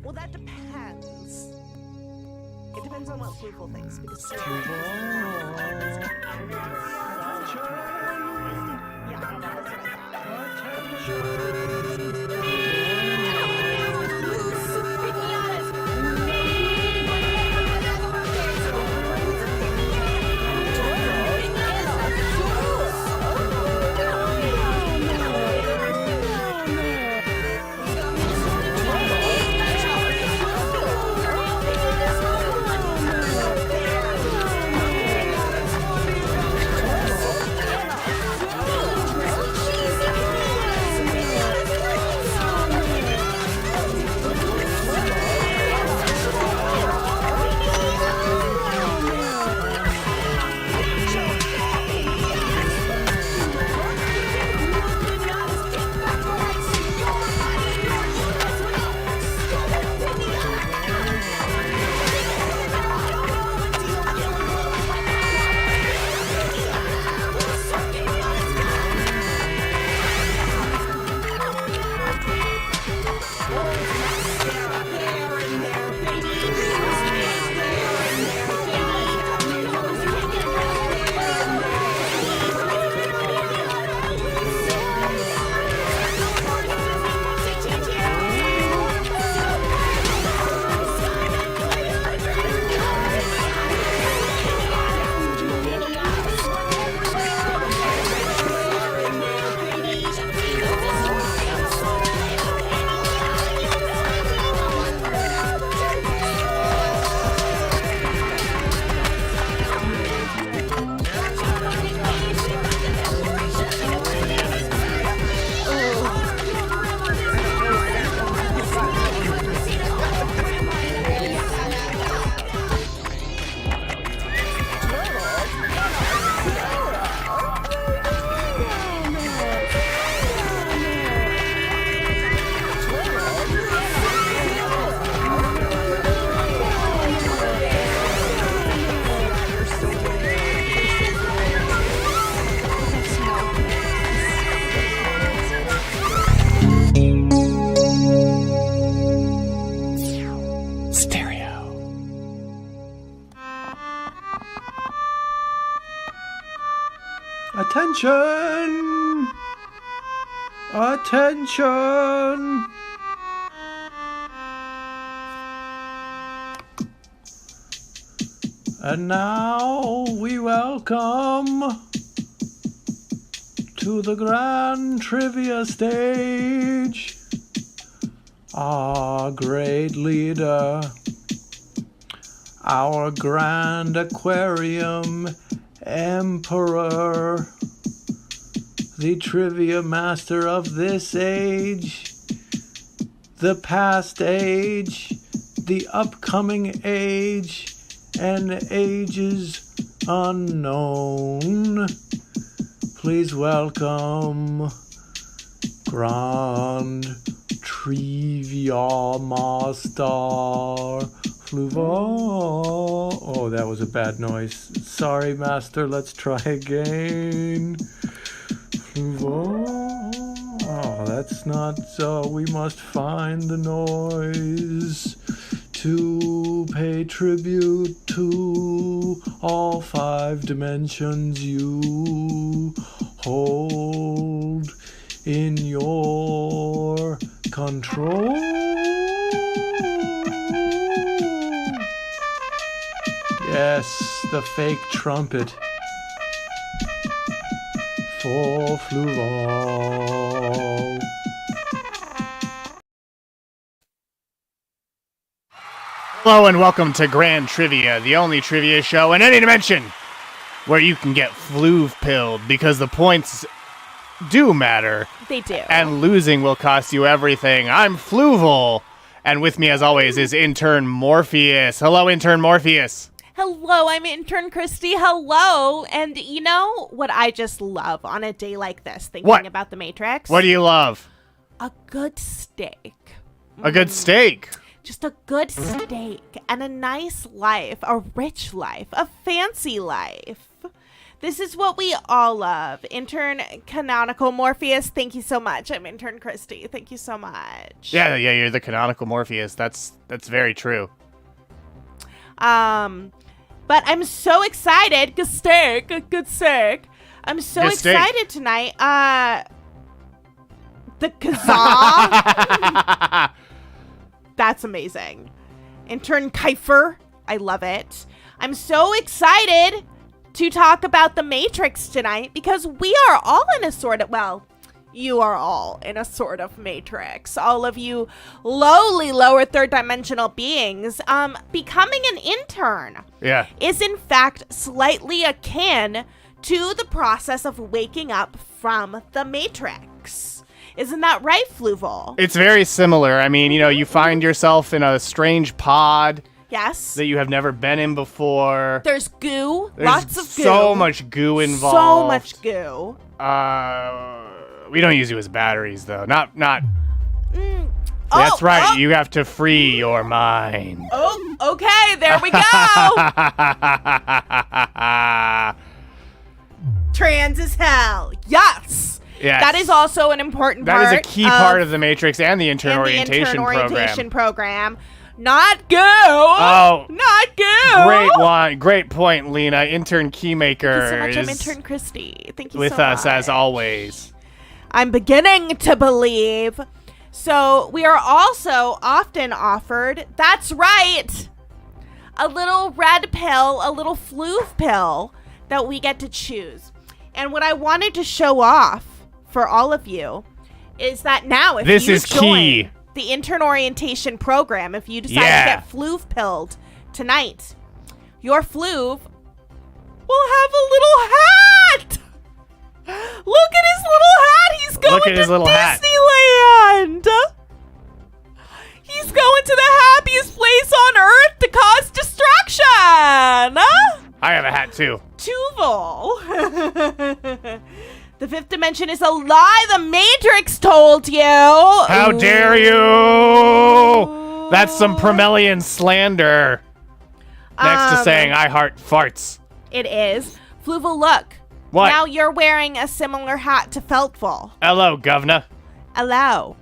Well, that depends. It depends on what Fluval thinks, because Attention! Attention! And now we welcome to the grand trivia stage our great leader, our grand Aquarium Emperor, the Triviamaster of this age, the past age, the upcoming age, and ages unknown. Please welcome Grand Triviamaster Fluval. Oh, that was a bad noise. Sorry, Master. Let's try again. Fluval. Oh, that's not. We must find the noise to pay tribute to all 5 dimensions you hold in your control. Yes, the fake trumpet for Fluval. Hello and welcome to Grand Trivia, the only trivia show in any dimension where you can get fluve-pilled because the points do matter. They do. And losing will cost you everything. I'm Fluval, and with me as always is Intern Morpheus. Hello, Intern Morpheus. Hello, I'm Intern Kristie. Hello. And you know what I just love on a day like this, thinking about the Matrix? What do you love? A good steak. A good steak. Just a good steak and a nice life, a rich life, a fancy life. This is what we all love. Intern Canonical Morpheus, thank you so much. I'm Intern Kristie. Thank you so much. Yeah, you're the canonical Morpheus. That's very true. But I'm so excited. Good steak. I'm so excited tonight. The kazaa. That's amazing. Intern Kiefer. I love it. I'm so excited to talk about the Matrix tonight because we are all in a sort of, well, you are all in a sort of Matrix. All of you lowly lower third dimensional beings, becoming an intern is in fact slightly akin to the process of waking up from the Matrix. Isn't that right, Fluval? It's very similar. I mean, you find yourself in a strange pod. Yes. That you have never been in before. There's goo. Lots of goo. So much goo involved. So much goo. We don't use you as batteries, though. Not. That's right. You have to free your mind. Oh, okay. There we go. Trans as hell. Yes. That is also an important part. That is a key part of the Matrix and the intern orientation program. Not go. Oh, not go. Great point, Lena. Intern Keymaker. Thank you so much. I'm Intern Kristie. Thank you with so much. us as always. I'm beginning to believe. So we are also often offered, that's right, a little red pill, a little Fluve pill that we get to choose. And what I wanted to show off for all of you is that now if this you is join key. The intern orientation program, if you decide to get Fluve pilled tonight, your Fluve will have a little hat. Look at his little hat. He's going to Disneyland. He's going to the happiest place on earth to cause destruction. I have a hat too. Tuval. The fifth dimension is a lie. The Matrix told you. How dare you? That's some Promelian slander. Next to saying I heart farts. It is. Fluval, look. What? Now you're wearing a similar hat to Feltful. Hello, governor. Hello,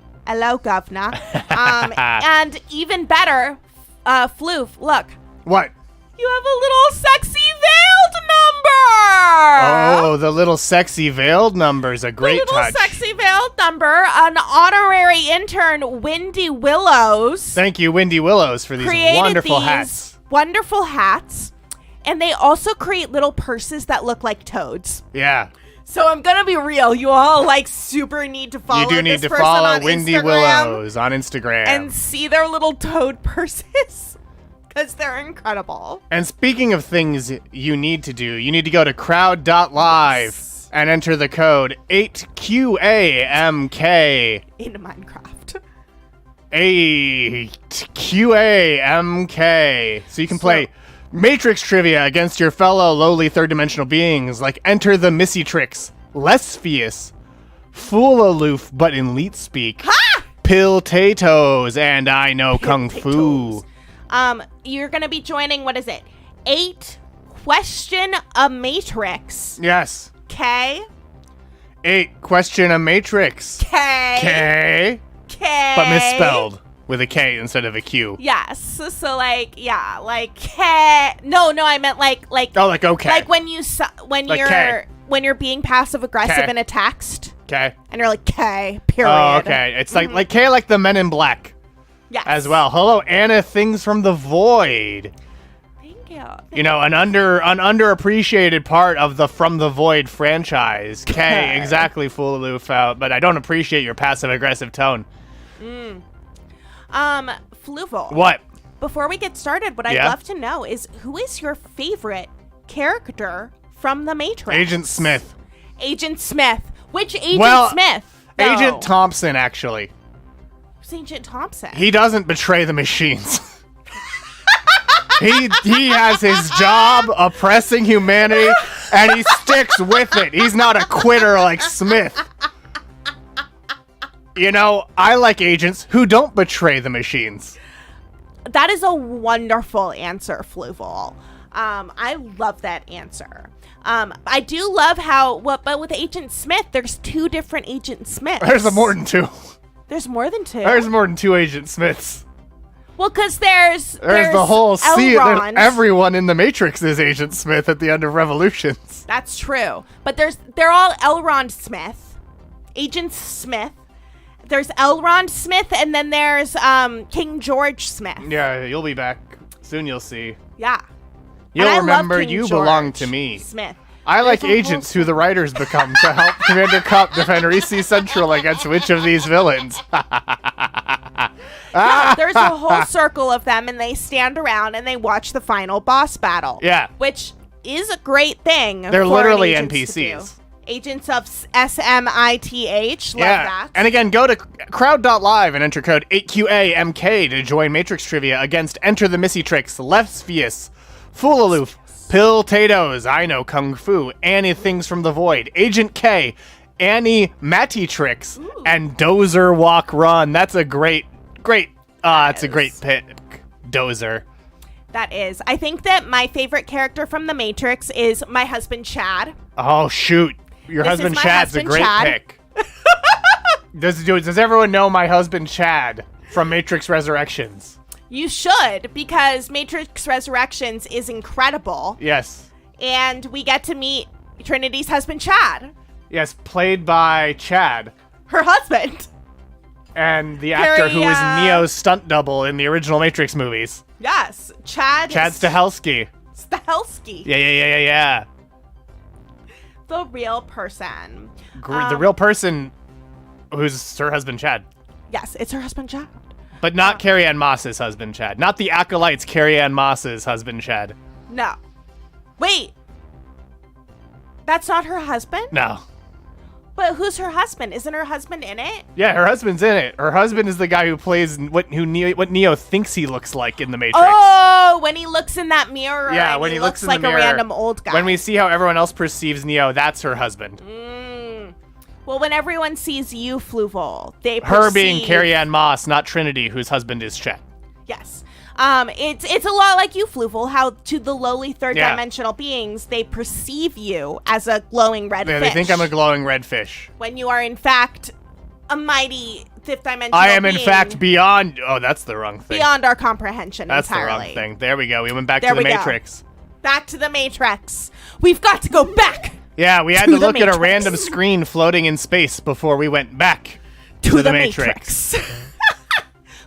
governor. And even better, Fluve, look. What? You have a little sexy veiled number. Oh, the little sexy veiled number is a great touch. The little sexy veiled number. An honorary intern, Windy Willows. Thank you, Windy Willows, for these wonderful hats. Wonderful hats. And they also create little purses that look like toads. Yeah. So I'm going to be real. You all super need to follow this person on Instagram. You do need to follow Windy Willows on Instagram. And see their little toad purses. Because they're incredible. And speaking of things you need to do, you need to go to crowd.live and enter the code 8QAMK. In Minecraft. 8QAMK. So you can play Matrix trivia against your fellow lowly third-dimensional beings, like Enter the Missytrix, Lesfius, Fool Aloof, but in Leet speak, Pill-Tatoes, and I Know Kung Fu. You're gonna be joining, what is it? 8 Question a Matrix. Yes. K. 8 Question a Matrix. K. But misspelled. With a K instead of a Q. Yes. So like K. No, I meant like. Oh, like okay. Like when you're being passive aggressive in a text. Okay. And you're like K. Period. Oh, okay. It's like K, like the Men in Black. Yes. As well. Hello, Anna. Things from the Void. Thank you. You know, an underappreciated part of the From the Void franchise. K, exactly, Fool Aloof, but I don't appreciate your passive aggressive tone. Fluval. What? Before we get started, what I'd love to know is who is your favorite character from the Matrix? Agent Smith. Agent Smith. Which Agent Smith? Though? Agent Thompson, actually. Who's Agent Thompson? He doesn't betray the machines. He has his job oppressing humanity, and he sticks with it. He's not a quitter like Smith. You know, I like agents who don't betray the machines. That is a wonderful answer, Fluval. I love that answer. I do love but with Agent Smith, there's 2 different Agent Smiths. There's more than 2. There's more than 2. There's more than 2 Agent Smiths. Well, because there's the whole Elrond. Everyone in the Matrix is Agent Smith at the end of Revolutions. That's true. But they're all Elrond Smith, Agent Smith. There's Elrond Smith, and then there's King George Smith. Yeah, you'll be back soon. You'll see. Yeah. You'll remember love King you George belong to me. Smith. I like There's a agents who the writers become to help Commander Cup defend Reese Central against which of these villains. Yeah, there's a whole circle of them, and they stand around and they watch the final boss battle. Yeah. Which is a great thing. They're for literally agents to NPCs. do. Agents of SMITH. Love that. And again, go to crowd.live and enter code 8QAMK to join Matrix Trivia against Enter the Myriad, Lesfius, Foolaloof, Piltatoes, I Know Kung Fu, Annie Things from the Void, Agent K, Annie Matrix, and Dozer Walk Run. That's a great, it's a great pick, Dozer. That is. I think that my favorite character from The Matrix is my husband, Chad. Oh, shoot. Your This husband is my Chad's husband, a great Chad. pick. Does everyone know my husband Chad from Matrix Resurrections? You should, because Matrix Resurrections is incredible. Yes. And we get to meet Trinity's husband, Chad. Yes, played by Chad. Her husband. And the actor who was Very, Neo's stunt double in the original Matrix movies. Yes. Chad Stahelski. Stahelski. Yeah. The real person. The real person who's her husband, Chad. Yes, it's her husband, Chad. But not Carrie Ann Moss's husband, Chad. Not the Acolyte's Carrie Ann Moss's husband, Chad. No. Wait. That's not her husband? No. But who's her husband? Isn't her husband in it? Yeah, her husband's in it. Her husband is the guy who plays what Neo thinks he looks like in the Matrix. Oh, when he looks in that mirror. Yeah, and when he looks in like the mirror. a random old guy. When we see how everyone else perceives Neo, that's her husband. Well, when everyone sees you, Fluval, they Her being perceive- Carrie Ann Moss, not Trinity, whose husband is Chet. Yes. It's a lot like you, Fluval, how to the lowly third-dimensional beings, they perceive you as a glowing red Yeah, fish. they think I'm a glowing red fish. When you are, in fact, a mighty fifth-dimensional I am, in being fact, beyond... Oh, that's the wrong thing. beyond our comprehension That's entirely. the wrong thing. There we go. We went back There to the we go. Matrix. Back to the Matrix. We've got to go back Yeah, we had To to the look at a Matrix. random screen floating in space before we went back to the Matrix.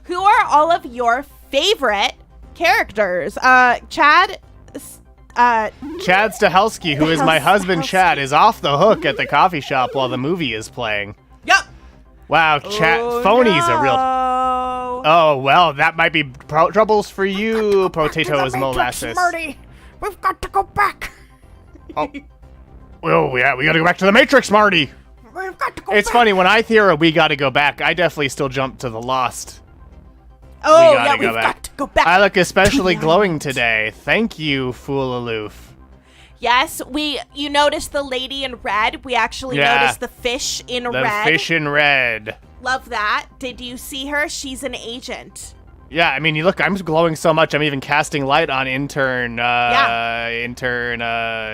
Who are all of your favorite characters? Chad... Chad Stahelski, who is my husband Stahelski. Chad, is off the hook at the coffee shop while the movie is playing. Yep. Wow, Phony's a real... Oh, Oh, well, that might be troubles for you, potatoes molasses. Marty. We've got to go back. Oh, yeah, we gotta go back to the Matrix, Marty. We've got to go It's back. funny, when I hear a we gotta go back, I definitely still jump to the Lost. Oh, gotta yeah, go we've back. got to go back. I look especially To the glowing island. today. Thank you, Foolaloof. Yes, you noticed the lady in red. We actually noticed the fish in The red. fish in red. Love that. Did you see her? She's an agent. Yeah, I mean, you look, I'm glowing so much, I'm even casting light on Intern,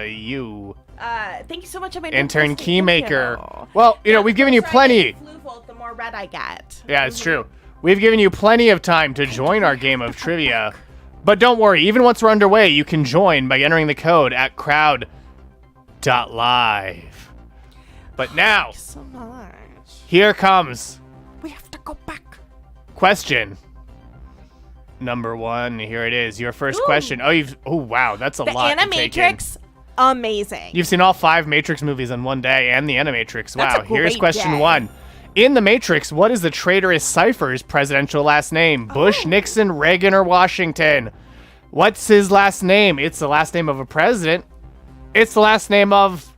you. Thank you so much. I made Intern thank you. Keymaker. Well, you know, we've given you The closer I plenty. get to Fluval, the more red I get. Yeah, it's true. We've given you plenty of time to join our game of trivia. But don't worry, even once we're underway, you can join by entering the code at crowd.live. But now, So much. here comes We have to go back. question number 1. Here it is, your first Ooh. question. Oh, wow, that's a The lot to take in. Animatrix, amazing. You've seen all 5 Matrix movies in one day and the Animatrix. That's Wow. a Here's great question day. 1. In the Matrix, what is the traitorous Cypher's presidential last name? Bush, Oh. Nixon, Reagan, or Washington? What's his last name? It's the last name of a president. It's the last name of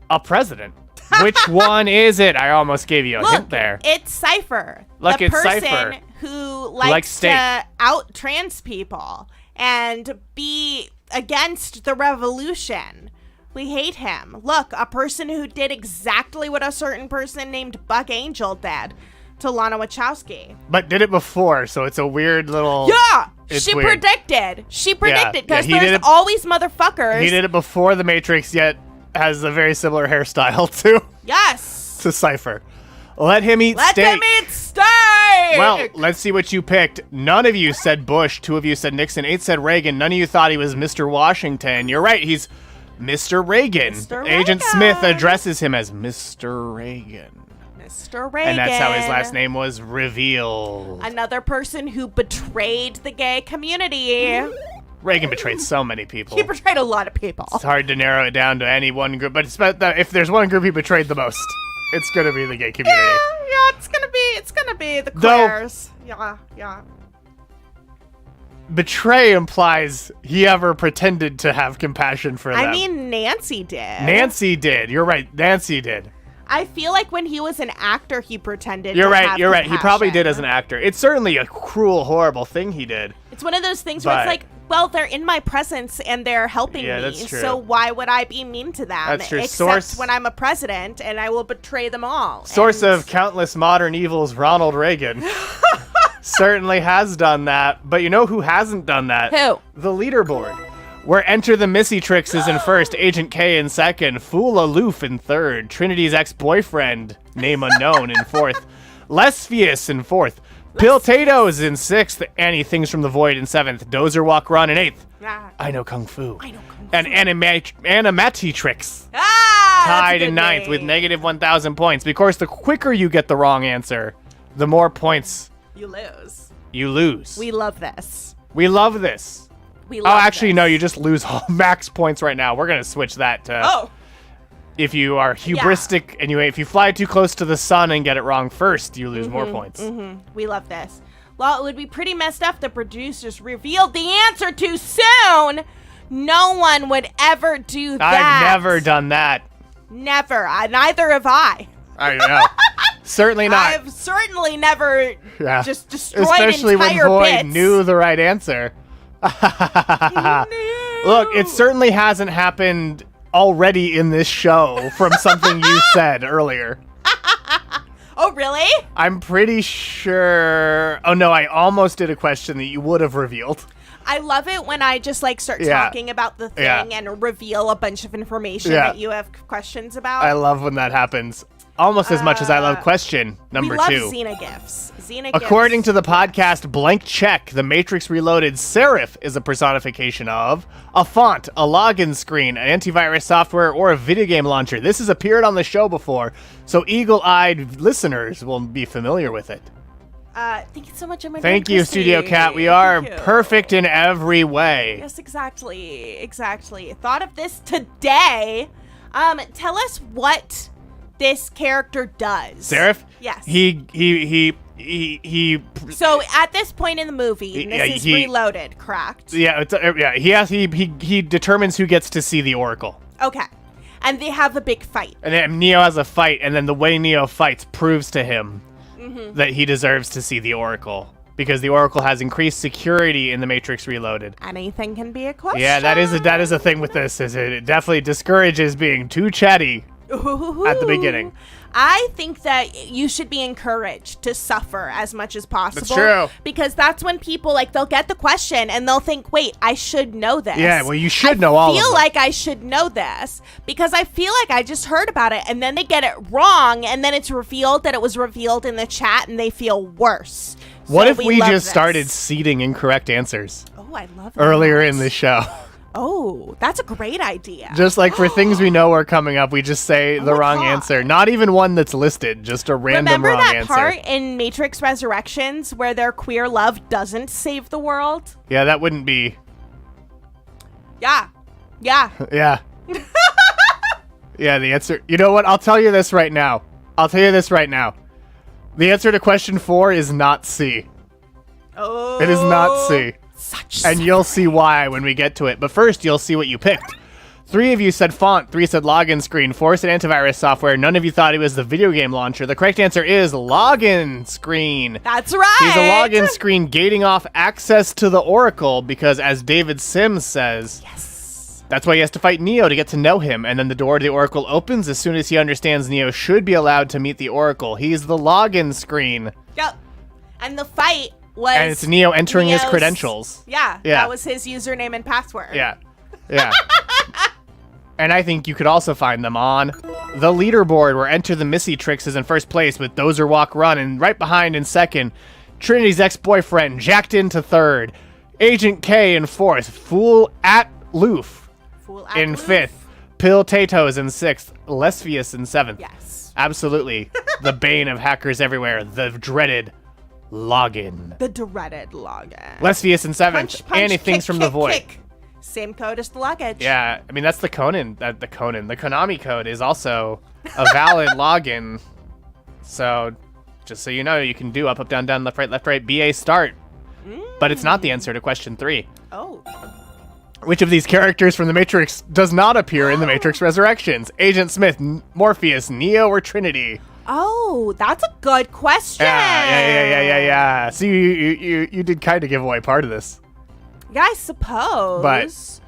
a president. Which one is it? I almost gave you a Look, hint there. it's Cypher. Look, the it's person Cypher. who likes likes steak. to out trans people and be against the revolution. We hate him. Look, a person who did exactly what a certain person named Buck Angel did to Lana Wachowski. But did it before, so it's a weird little... Yeah! It's she weird. predicted. She predicted because he did there's it- always motherfuckers. He did it before the Matrix, yet has a very similar hairstyle Yes. to Cypher. Let him eat Let steak. them eat steak. Well, let's see what you picked. None of you said Bush. 2 of you said Nixon. 8 said Reagan. None of you thought he was Mr. Washington. You're right. He's Mr. Reagan. Mr. Agent Reagan. Smith addresses him as Mr. Reagan. Mr. Reagan. And that's how his last name was revealed. Another person who betrayed the gay community. Reagan betrayed so many people. He betrayed a lot of people. It's hard to narrow it down to any one group, but if there's one group he betrayed the most, it's gonna be the gay community. Yeah, it's gonna be the Though- queers. Yeah. Betray implies he ever pretended to have compassion for them. I mean, Nancy did. Nancy did. You're right. Nancy did. I feel like when he was an actor, he pretended. You're to right. have You're right. He probably did as compassion. an actor. It's certainly a cruel, horrible thing he did. It's one of those things where But- it's like, well, they're in my presence and they're helping Yeah, me. that's true. So why would I be mean to them? That's true. Except Source- when I'm a president and I will betray them all. Source And- of countless modern evils, Ronald Reagan. Certainly has done that. But you know who hasn't done that? Who? The leaderboard. Where Enter the Myriad is in first, Agent K in second, Fool Aloof in third, Trinity's ex-boyfriend, name unknown, in fourth, Lesfius in fourth, Piltatoes in sixth, Annie Things from the Void in seventh, Dozer Walk Run in eighth, Ah. I Know Kung Fu, I know Kung and Animatrix Ah, that's a tied good in ninth with name. negative 1,000 points. Of course, the quicker you get the wrong answer, the more points You lose. you lose. We love this. We love this. We Oh, love actually, this. no, you just lose all max points right now. We're going to switch that to Oh, if you are hubristic and if you fly too close to the sun and get it wrong first, you lose Mm-hmm, more points. we love this. Well, it would be pretty messed up if the producers revealed the answer too soon. No one would ever do that. I've never done that. Never. Neither have I. I know. Certainly not. I've certainly never Yeah. just destroyed Especially when entire Void bits. knew the right answer. Look, it certainly hasn't happened already in this show from something you said earlier. Oh, really? I'm pretty sure. Oh no, I almost did a question that you would have revealed. I love it when I just like start Yeah. talking about the thing Yeah. and reveal a bunch of information Yeah. that you have questions about. I love when that happens. Almost as much as I love question number we love 2. Xena gifts. Xena According gifts. to the podcast Blank Check, the Matrix Reloaded, Seraph is a personification of a font, a login screen, an antivirus software, or a video game launcher. This has appeared on the show before, so eagle-eyed listeners will be familiar with it. Thank you so much, Intern Thank you, Kristie. Studio Cat. We are Thank you. perfect in every way. Yes, exactly. Thought of this today. Tell us what this character does. Seraph? Yes. He So at this point in the movie, and this Yeah, is he- reloaded, correct? yeah, he determines who gets to see the Oracle. Okay. And they have a big fight. And then Neo has a fight, and then the way Neo fights proves to him that he deserves to see the Oracle. Because the Oracle has increased security in the Matrix Reloaded. Anything can be a question. Yeah, that is a thing with this, is it definitely discourages being too chatty at the beginning. I think that you should be encouraged to suffer as much as possible. true. Because that's when people, like, they'll get the question and they'll think, wait, I should know this. Yeah, well, you should know all of I feel them. like I should know this because I feel like I just heard about it and then they get it wrong and then it's revealed that it was revealed in the chat and they feel worse. What So if we love just this. started seeding incorrect answers Oh, I love that. earlier in the show? Oh, that's a great idea. Just like for things we know are coming up, we just say the my wrong God. answer. Not even one that's listed, just a random Remember wrong that answer. part in Matrix Resurrections where their queer love doesn't save the world? Yeah, that wouldn't be. Yeah. Yeah. Yeah. Yeah, the answer. You know what? I'll tell you this right now. The answer to question 4 is not C. Oh. It is not C. Such And you'll see why when we get to it. But first, you'll see what you picked. 3 of you said font, 3 said login screen, 4 said antivirus software. None of you thought it was the video game launcher. The correct answer is login screen. That's right. He's a login screen gating off access to the Oracle because, as David Sims says, that's why he has to fight Neo to get to know him. And then the door to the Oracle opens as soon as he understands Neo should be allowed to meet the Oracle. He's the login screen. Yep. And the fight was And it's Neo entering his Neo's- credentials. Yeah, Yeah. that was his username and password. Yeah. Yeah. And I think you could also find them on the leaderboard, where Enter the Myriad is in first place with Dozer Walk Run, and right behind in second, Trinity's ex-boyfriend jacked into third, Agent K in fourth, Fool at Loof Fool at in Loof. fifth, Pill Tatoes in sixth, Lesfius in seventh. Yes. Absolutely. The bane of hackers everywhere, the dreaded login. The dreaded login. Lesfius in seventh, Punch, punch, Annie Things kick, from the kick, Void. kick. Same code as the luggage. Yeah, I mean, that's the Conan. The Konami code is also a valid login. So, just so you know, you can do up, up, down, down, left, right, BA start. But it's not the answer to question 3. Oh. Which of these characters from The Matrix does not appear in The Matrix Resurrections? Agent Smith, Morpheus, Neo, or Trinity? Oh, that's a good question. Yeah. So you did kind of give away part of this. Yeah, I suppose. But-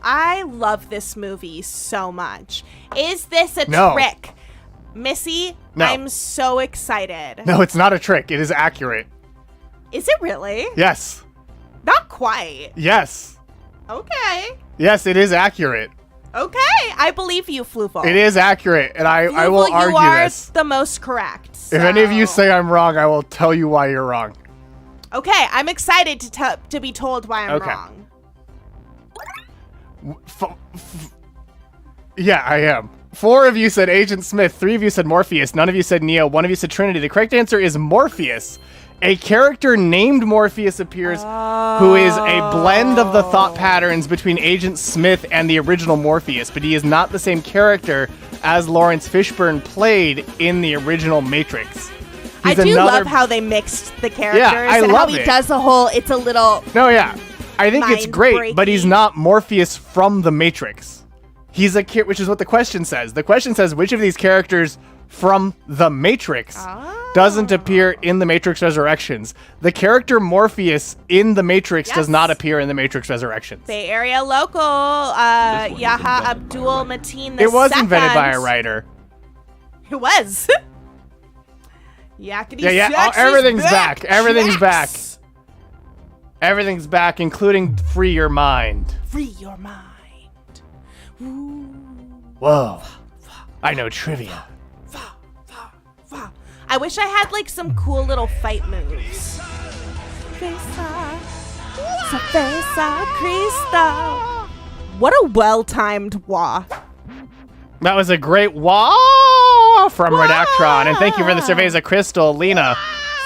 I love this movie so much. Is this a No. trick? Missy, No. I'm so excited. No, it's not a trick. It is accurate. Is it really? Yes. Not quite. Yes. Okay. Yes, it is accurate. Okay. I believe you, Fluval. It is accurate, and I will Fluval, argue you are this. the most correct. If any of you so- say I'm wrong, I will tell you why you're wrong. Okay, I'm excited to be told why I'm Okay. wrong. Yeah, I am. 4 of you said Agent Smith, 3 of you said Morpheus, none of you said Neo, 1 of you said Trinity. The correct answer is Morpheus. A character named Morpheus appears who is a blend of the thought patterns between Agent Smith and the original Morpheus, but he is not the same character as Lawrence Fishburne played in the original Matrix. I He's do another- love how they mixed the characters I and love how he it. does the whole, it's a little, No, yeah. I think it's great, but he's Mind-breaking. not Morpheus from the Matrix. He's a kid, which is what the question says. The question says, which of these characters from the Matrix doesn't appear in the Matrix Resurrections? The character Morpheus in the Matrix does Yes. not appear in the Matrix Resurrections. Bay Area local, Yaha Abdul Mateen It was invented by a II. writer. It was. Yakety Yeah, sax is everything's back. Everything's back. Yes. Everything's back, including Free Your Mind. Free your mind. Ooh. Whoa. I know trivia. I wish I had like some cool little fight moves. Krista. What a well-timed wah. That was a great wah from Redactron. And thank you for the Cerveza Crystal, Lena.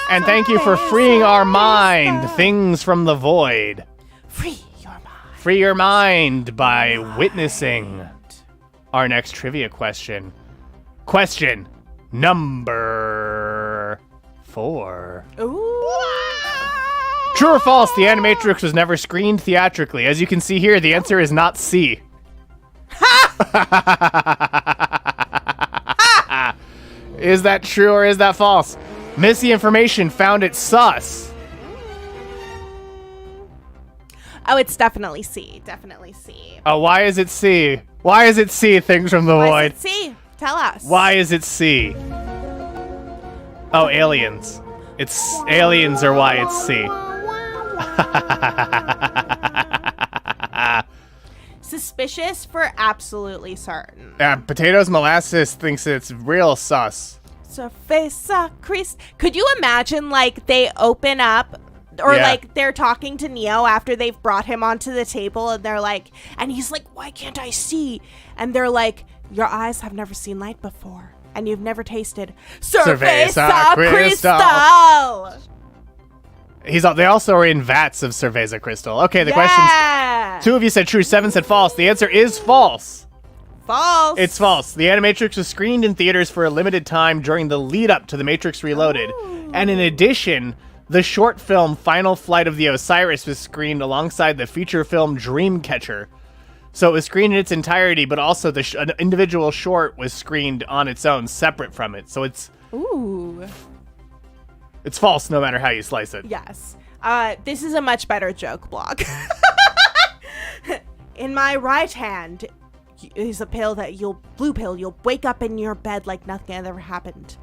And thank you for freeing our mind, Things from the Void. Free your mind. Free your mind by witnessing our next trivia question. Question number 4. Ooh. True or false, the Animatrix was never screened theatrically? As you can see here, the answer is not C. Is that true or is that false? Missy information found it sus. Oh, it's definitely C. Definitely C. Oh, why is it C? Why is it C, Things from the Why Void? is it C? Tell us. Why is it C? Oh, aliens. It's aliens are why it's C. Suspicious for absolutely certain. Potatoes Molasses thinks it's real sus. Cerveza Krista. Could you imagine, like, they open up, or Yeah. like they're talking to Neo after they've brought him onto the table, and they're like, and he's like, why can't I see? And they're like, your eyes have never seen light before, and you've never tasted Cerveza Crystal. They also are in vats of Cerveza Crystal. Okay, the question's... Yeah. 2 of you said true, 7 said false. The answer is false. False. It's false. The Animatrix was screened in theaters for a limited time during the lead-up to The Matrix Reloaded. And in addition, the short film Final Flight of the Osiris was screened alongside the feature film Dreamcatcher. So it was screened in its entirety, but also an individual short was screened on its own, separate from it. So it's Ooh. false no matter how you slice it. Yes. This is a much better joke blog. In my right hand is a pill blue pill, you'll wake up in your bed like nothing had ever happened.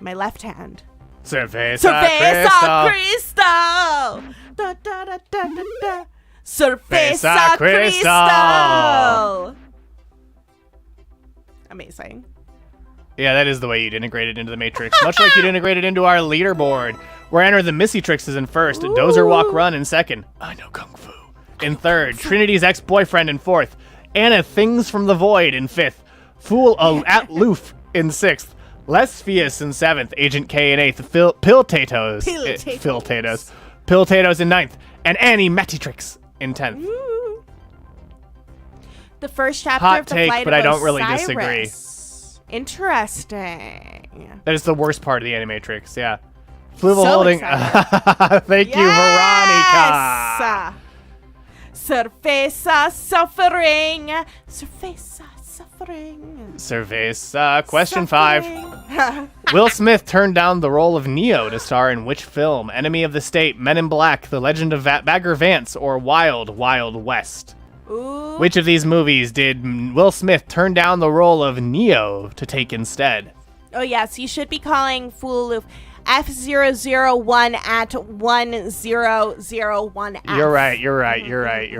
My left hand Cerveza Cerveza Crystal. Crystal. Da, da, da, da, da, da. Cerveza Cerveza Crystal. Amazing. Yeah, that is the way you'd integrate it into the Matrix. Much like you'd integrate it into our leaderboard. Where Enter the Myriad is in first, Dozer Walk Run in second, I Know Kung Fu in third, Trinity's Ex-Boyfriend in fourth, Anna Things from the Void in fifth, Fool at Loof in sixth, Lesfius in seventh, Agent K in eighth, Piltatos in ninth, and Animatrix in 10th. Ooh. The first chapter Hot of the take, Flight but of I don't really Osiris. disagree. Interesting. That is the worst part of the Animatrix, yeah. Fluval So holding. excited. Thank you, Veronica. Cerveza suffering. Cerveza suffering. Cerveza. Question 5. Suffering. Will Smith turned down the role of Neo to star in which film? Enemy of the State, Men in Black, The Legend of Bagger Vance, or Wild Wild West? Ooh. Which of these movies did Will Smith turn down the role of Neo to take instead? Oh, yes. You should be calling Fluval F001 at 1001F. You're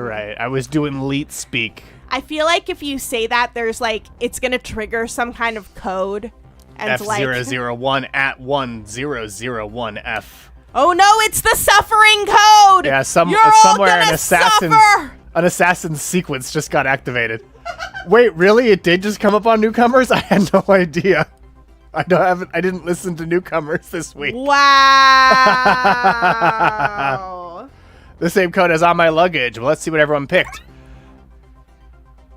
right. I was doing leet speak. I feel like if you say that, there's like, it's going to trigger some kind of code. And it's like, F001 at 1001F. oh no, it's the suffering code! Yeah, You're all somewhere gonna an assassin's sequence just got activated. Wait, really? It did just come up on newcomers? I had no idea. I didn't listen to newcomers this week. Wow. The same code as on my luggage. Well, let's see what everyone picked.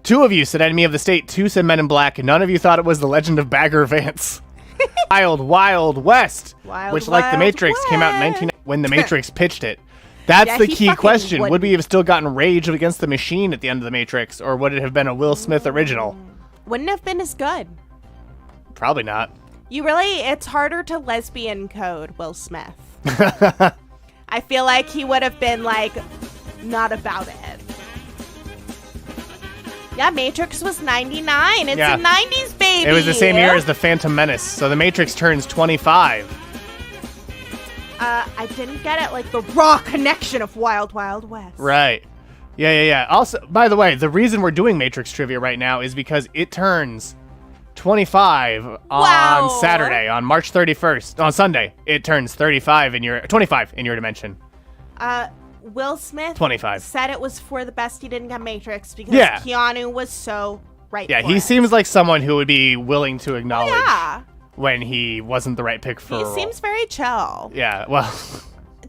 2 of you said Enemy of the State, 2 said Men in Black, and none of you thought it was The Legend of Bagger Vance. Wild Wild West, which, like The Matrix, came out in 19 when The Matrix pitched it. That's Yeah, the he key fucking question. Would wouldn't. we have still gotten Rage Against the Machine at the end of The Matrix, or would it have been a Will Smith original? Wouldn't have been as good. Probably not. It's harder to lesbian code Will Smith. I feel like he would have been like, not about it. Yeah, Matrix was 99. It's Yeah. a 90s baby. It was the same year as The Phantom Menace, so The Matrix turns 25. I didn't get it, like the raw connection of Wild Wild West. Right. Yeah. Also, by the way, the reason we're doing Matrix trivia right now is because it turns 25 Wow. on Saturday, on March 31st. On Sunday, it turns 25 in your 25 in your dimension. Will Smith 25. said it was for the best he didn't get Matrix because Yeah. Keanu was so right Yeah, for he it. seems like someone who would be willing to acknowledge Yeah. when he wasn't the right pick for a He role. seems very chill. Yeah, well,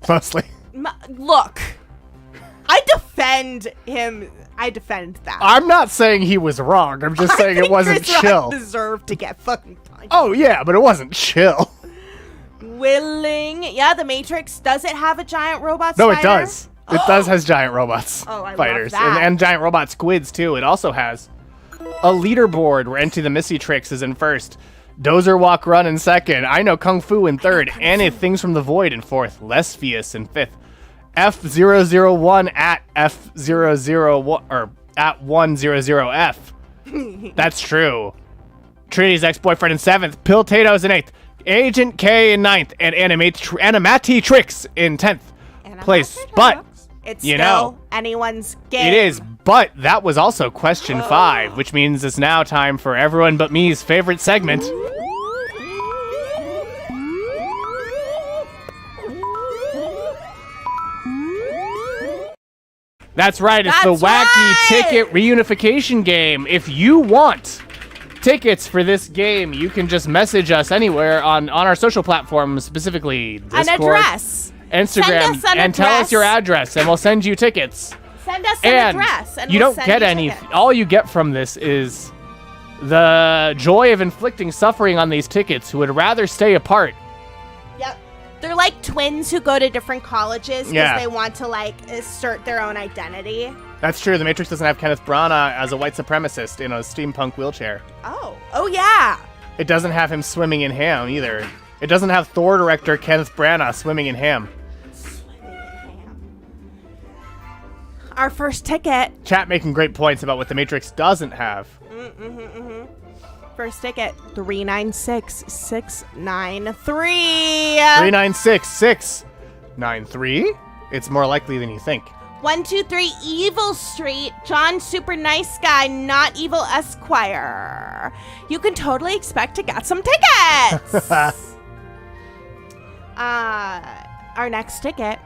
mostly. Look, I defend him. I defend that. I'm not saying he was wrong. I'm just saying it wasn't Chris Rock chill. deserved to get fucking punched. Oh, yeah, but it wasn't chill. Willing. Yeah, the Matrix, does it have a giant robot No, spider? it does. It does has giant robots Oh, I love fighters that. and giant robot squids too. It also has a leaderboard where Enter the Myriad is in first, Dozer Walk Run in second, I Know Kung Fu in third, and Things from the Void in fourth, Lesfius in fifth, F001 at F001 or at 100F. That's true. Trinity's Ex-Boyfriend in seventh, Piltatos in eighth, Agent K in ninth, and Animatrix in 10th place. But it's you still know, anyone's game. it is, but that was also question 5, which means it's now time for everyone but me's favorite segment. That's right, it's the That's wacky right! ticket reunification game. If you want tickets for this game, you can just message us anywhere on our social platforms, specifically Discord, An address. Instagram, Send us an and tell us address. your address, and we'll send you tickets. Send us And an address, and you we'll don't send get you any. tickets. All you get from this is the joy of inflicting suffering on these tickets who would rather stay apart. Yep. They're like twins who go to different colleges because Yeah. they want to like assert their own identity. That's true. The Matrix doesn't have Kenneth Branagh as a white supremacist in a steampunk wheelchair. Oh yeah. It doesn't have him swimming in ham either. It doesn't have Thor director Kenneth Branagh swimming in ham. Our first ticket. Chat making great points about what the Matrix doesn't have. First ticket, 396693. 396693. It's more likely than you think. 123 Evil Street, John Super Nice Guy, Not Evil Esquire. You can totally expect to get some tickets. Our next ticket,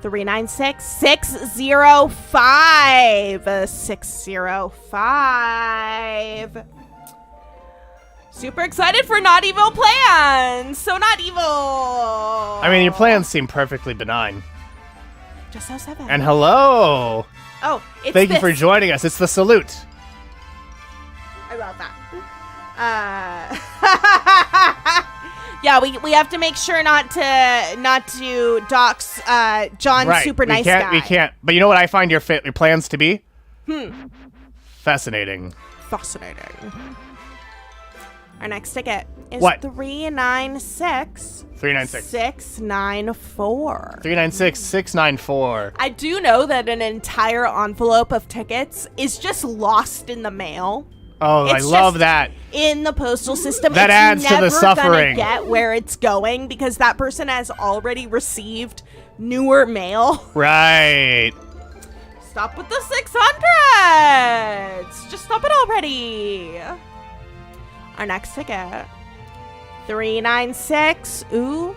396605. 605. Super excited for Not Evil plans. So Not Evil. I mean, your plans seem perfectly benign. Just 07. And hello. Oh, it's Thank you this. for joining us. It's the salute. I love that. Yeah, we have to make sure not to dox John Right. Super Nice Guy. We can't. But you know what I find your plans to be? Fascinating. Fascinating. Our next ticket is What? 396 396. 694. 396694. I do know that an entire envelope of tickets is just lost in the mail. Oh, I It's love just that. in the postal system. That It's adds to the never suffering. Gonna get where it's going because that person has already received newer mail. Right. Stop with the 600s. Just stop it already. Our next ticket, 396. Ooh.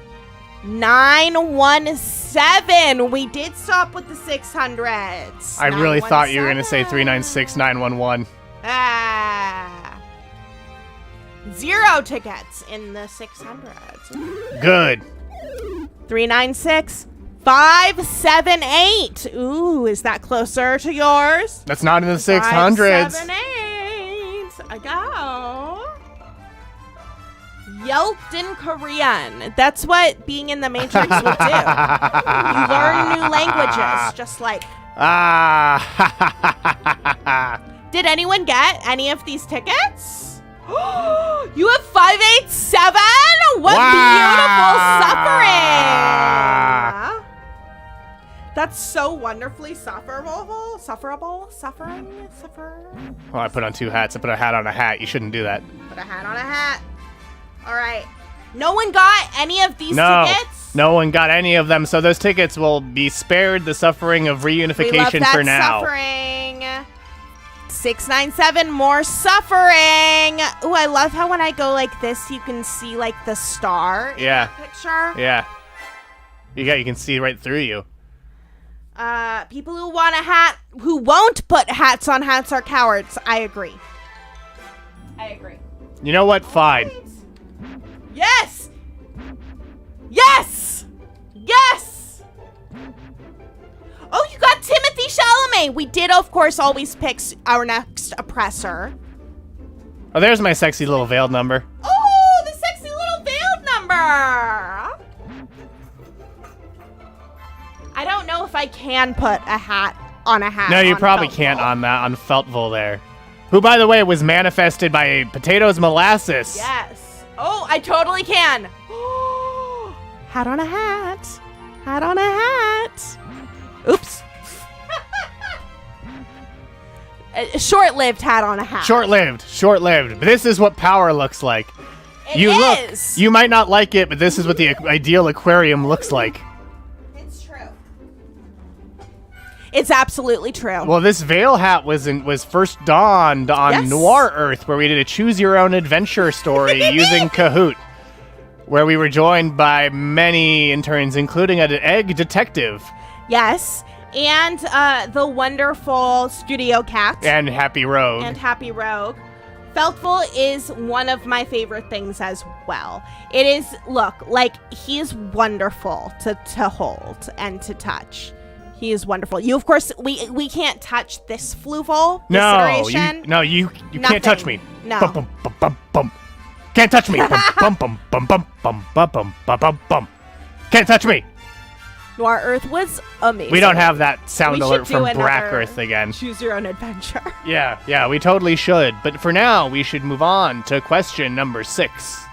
917. We did stop with the 600s. I really thought you were going to say 396911. Ah. 0 tickets in the 600s. Good. 396 578. Ooh, is that closer to yours? That's not in the 600s. 578. I go. Yelped in Korean. That's what being in the Matrix will do. You learn new languages, just like. Did anyone get any of these tickets? You have 587? What beautiful suffering! That's so wonderfully sufferable. Suffering. Well, I put on 2 hats. I put a hat on a hat. You shouldn't do that. Put a hat on a hat. All right. No one got any of these tickets? No one got any of them, so those tickets will be spared the suffering of We love reunification that for now. suffering. 697, more suffering. Ooh, I love how when I go like this, you can see like the star in Yeah. that picture. Yeah. You can see right through you. People who want a hat, who won't put hats on hats are cowards. I agree. You know what? Fine. Yes! Yes! Yes! Oh, you got Timothy Chalamet. We did, of course, always pick our next oppressor. Oh, there's my sexy little veiled number. Oh, the sexy little veiled number. I don't know if I can put a hat on a hat. No, you on probably Fluval. can't on Feltville there. Who, by the way, was manifested by Potatoes Molasses. Yes. Oh, I totally can. Hat on a hat. Hat on a hat. Oops. A short-lived hat on a hat. Short-lived. But this is what power looks like. It You is. you might not like it, but this is what the ideal aquarium looks like. It's true. It's absolutely true. Well, this veil hat was first donned on Yes. Noir Earth, where we did a choose-your-own-adventure story using Kahoot, where we were joined by many interns, including an egg detective Yes. And the wonderful Studio Cat. and Happy Rogue. And Happy Rogue. Feltville is one of my favorite things as well. It is, look, like, he is wonderful to hold and to touch. He is wonderful. You, of course, we can't touch this Fluval, this iteration. you Nothing. can't touch me. No. Bum, bum, bum, bum, bum. Can't touch me. Bum, bum, bum, bum, bum, bum, bum, bum, bum, bum, bum. Can't touch me. Noir Earth was amazing. We don't have that sound We should alert do from another Brack Earth again. Choose your own adventure. Yeah, we totally should. But for now, we should move on to question number 6.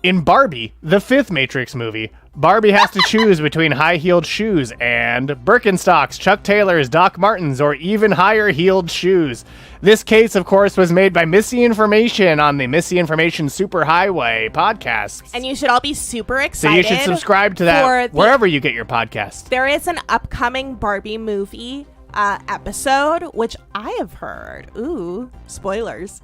In Barbie, the fifth Matrix movie, Barbie has to choose between high-heeled shoes and Birkenstocks, Chuck Taylors, Doc Martens, or even higher-heeled shoes. This case, of course, was made by Missy Information on the Missy Information Superhighway podcast. And you should all be super So excited. you should subscribe to that wherever you get your podcast. There is an upcoming Barbie movie episode, which I have heard, spoilers,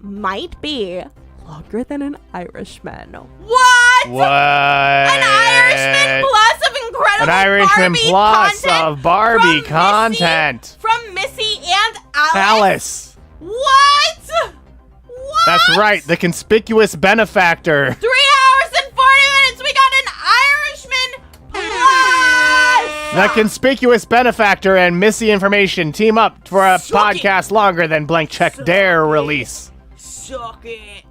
might be longer than an Irishman. What? An Irishman plus of incredible An Irishman Barbie plus content of Barbie from content. From Missy and Alice? Alice. What? That's right, the conspicuous benefactor. 3 hours and 40 minutes, we got an Irishman plus! The conspicuous benefactor and Missy Information team up for a Suck it. podcast longer than Blank Check Dare it. release. Suck it.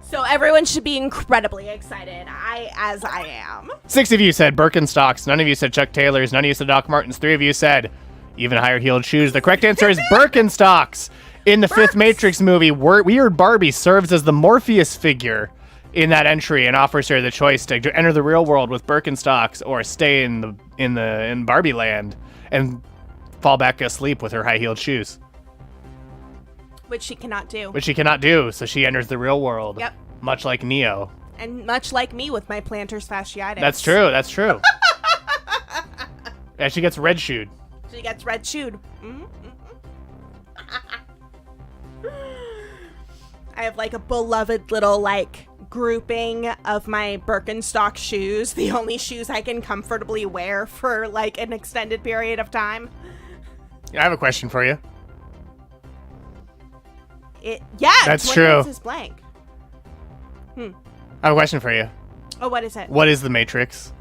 So everyone should be incredibly excited, as I am. 6 of you said Birkenstocks. None of you said Chuck Taylors. None of you said Doc Martens. 3 of you said even higher-heeled shoes. The correct answer is Birkenstocks. In the fifth Matrix movie, Weird Barbie serves as the Morpheus figure in that entry and offers her the choice to enter the real world with Birkenstocks or stay in Barbie land and fall back asleep with her high-heeled shoes. Which she cannot do. Which she cannot do, so she enters the real world. Yep. Much like Neo. And much like me with my plantar fasciitis. That's true, that's true. Yeah, she gets red shoed. She gets red shoed. I have like a beloved little like grouping of my Birkenstock shoes. The only shoes I can comfortably wear for like an extended period of time. I have a question for you. That's 20 true. minutes is blank. I have a question for you. Oh, what is it? What is the Matrix?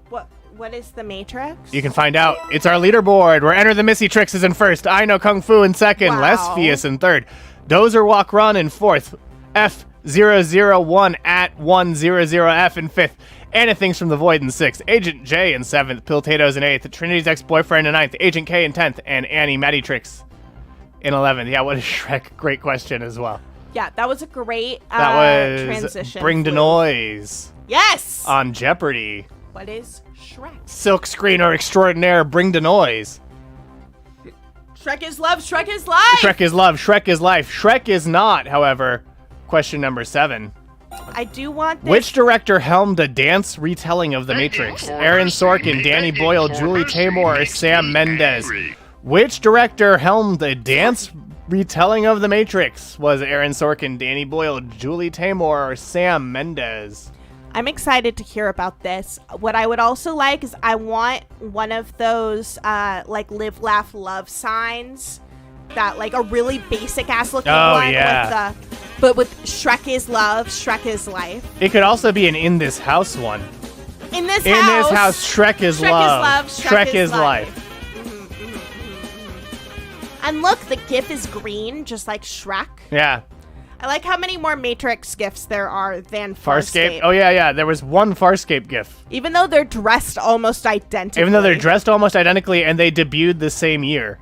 What is the Matrix? You can find out. It's our leaderboard where Enter the Missy Tricks is in first, I Know Kung Fu in second, Wow. Lesfius in third, Dozer Walk Run in fourth, F001 at 100F in fifth, Anna Things from the Void in sixth, Agent J in seventh, Piltatoes in eighth, Trinity's Ex-Boyfriend in ninth, Agent K in 10th, and Animatrix in 11th. Yeah, what is Shrek? Great question as well. Yeah, that was a great That was transition. Bring the Noise Yes! on Jeopardy. What is Shrek? Silk Screener Extraordinaire, Bring the Noise. Shrek is love, Shrek is life! Shrek is love, Shrek is life. Shrek is not, however. Question number 7. I do want this. Which director helmed a dance retelling of The Matrix? Aaron Sorkin, Danny Boyle, Julie Taymor, or Sam Mendes? Which director helmed a dance retelling of The Matrix? Was Aaron Sorkin, Danny Boyle, Julie Taymor, or Sam Mendes? I'm excited to hear about this. What I would also like is I want one of those like live, laugh, love signs. That like a really basic ass looking one. Yeah. But with Shrek is love, Shrek is life. It could also be an In This House one. In this In house. this house, Shrek is love. Shrek is life. And look, the GIF is green, just like Shrek. Yeah. I like how many more Matrix GIFs there are than Farscape. Oh, yeah. There was one Farscape GIF. Even though they're dressed almost identically. Even though they're dressed almost identically and they debuted the same year.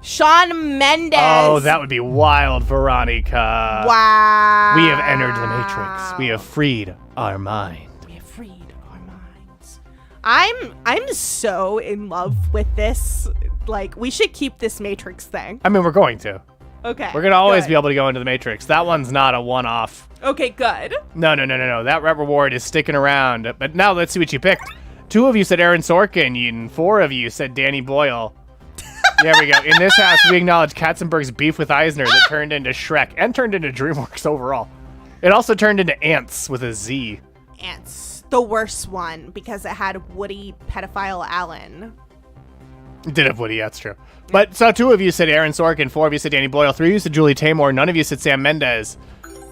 Shawn Mendes. Oh, that would be wild, Veronica. Wow. We have entered the Matrix. We have freed our mind. We have freed our minds. I'm so in love with this. Like, we should keep this Matrix thing. I mean, we're going to. Okay. We're going to always good. be able to go into the Matrix. That one's not a one-off. Okay, good. No. That reward is sticking around. But now let's see what you picked. 2 of you said Aaron Sorkin, and 4 of you said Danny Boyle. There we go. In this house, we acknowledge Katzenberg's beef with Eisner that turned into Shrek and turned into DreamWorks overall. It also turned into Ants with a Z. Ants. The worst one, because it had Woody pedophile Allen. It did have Woody, that's true. But so 2 of you said Aaron Sorkin, 4 of you said Danny Boyle, 3 of you said Julie Taymor, none of you said Sam Mendes.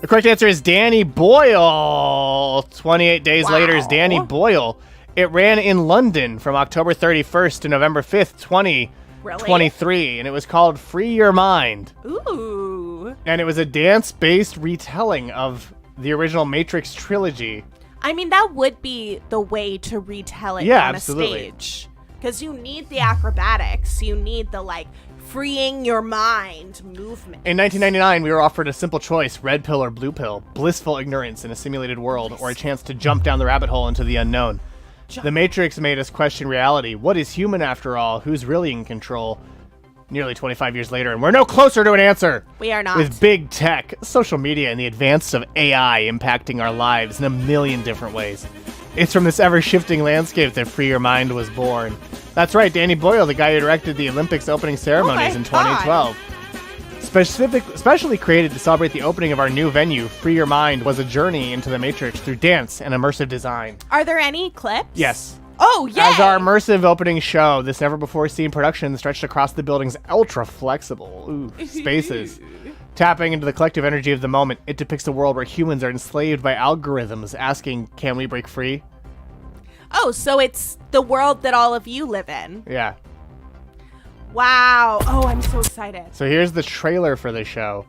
The correct answer is Danny Boyle. 28 days later is Danny Boyle. It ran in London from October 31st to November 5th, 2023, and it was called Free Your Mind. Ooh. And it was a dance-based retelling of the original Matrix trilogy. I mean, that would be the way to retell it on absolutely. a stage. Because you need the acrobatics. You need the, like, freeing your mind movement. In 1999, we were offered a simple choice, red pill or blue pill, blissful ignorance in a simulated world, or a chance to jump down the rabbit hole into the unknown. The Matrix made us question reality. What is human after all? Who's really in control? Nearly 25 years later, and we're no closer to an answer. We are not. With big tech, social media, and the advance of AI impacting our lives in a million different ways. It's from this ever-shifting landscape that Free Your Mind was born. That's right, Danny Boyle, the guy who directed the Olympics opening ceremonies in 2012. Specially created to celebrate the opening of our new venue, Free Your Mind was a journey into the Matrix through dance and immersive design. Are there any clips? Yes. Oh, yeah. As our immersive opening show, this never-before-seen production stretched across the building's ultra-flexible spaces. Tapping into the collective energy of the moment, it depicts a world where humans are enslaved by algorithms asking, can we break free? Oh, so it's the world that all of you live in. Yeah. Wow. Oh, I'm so excited. So here's the trailer for the show.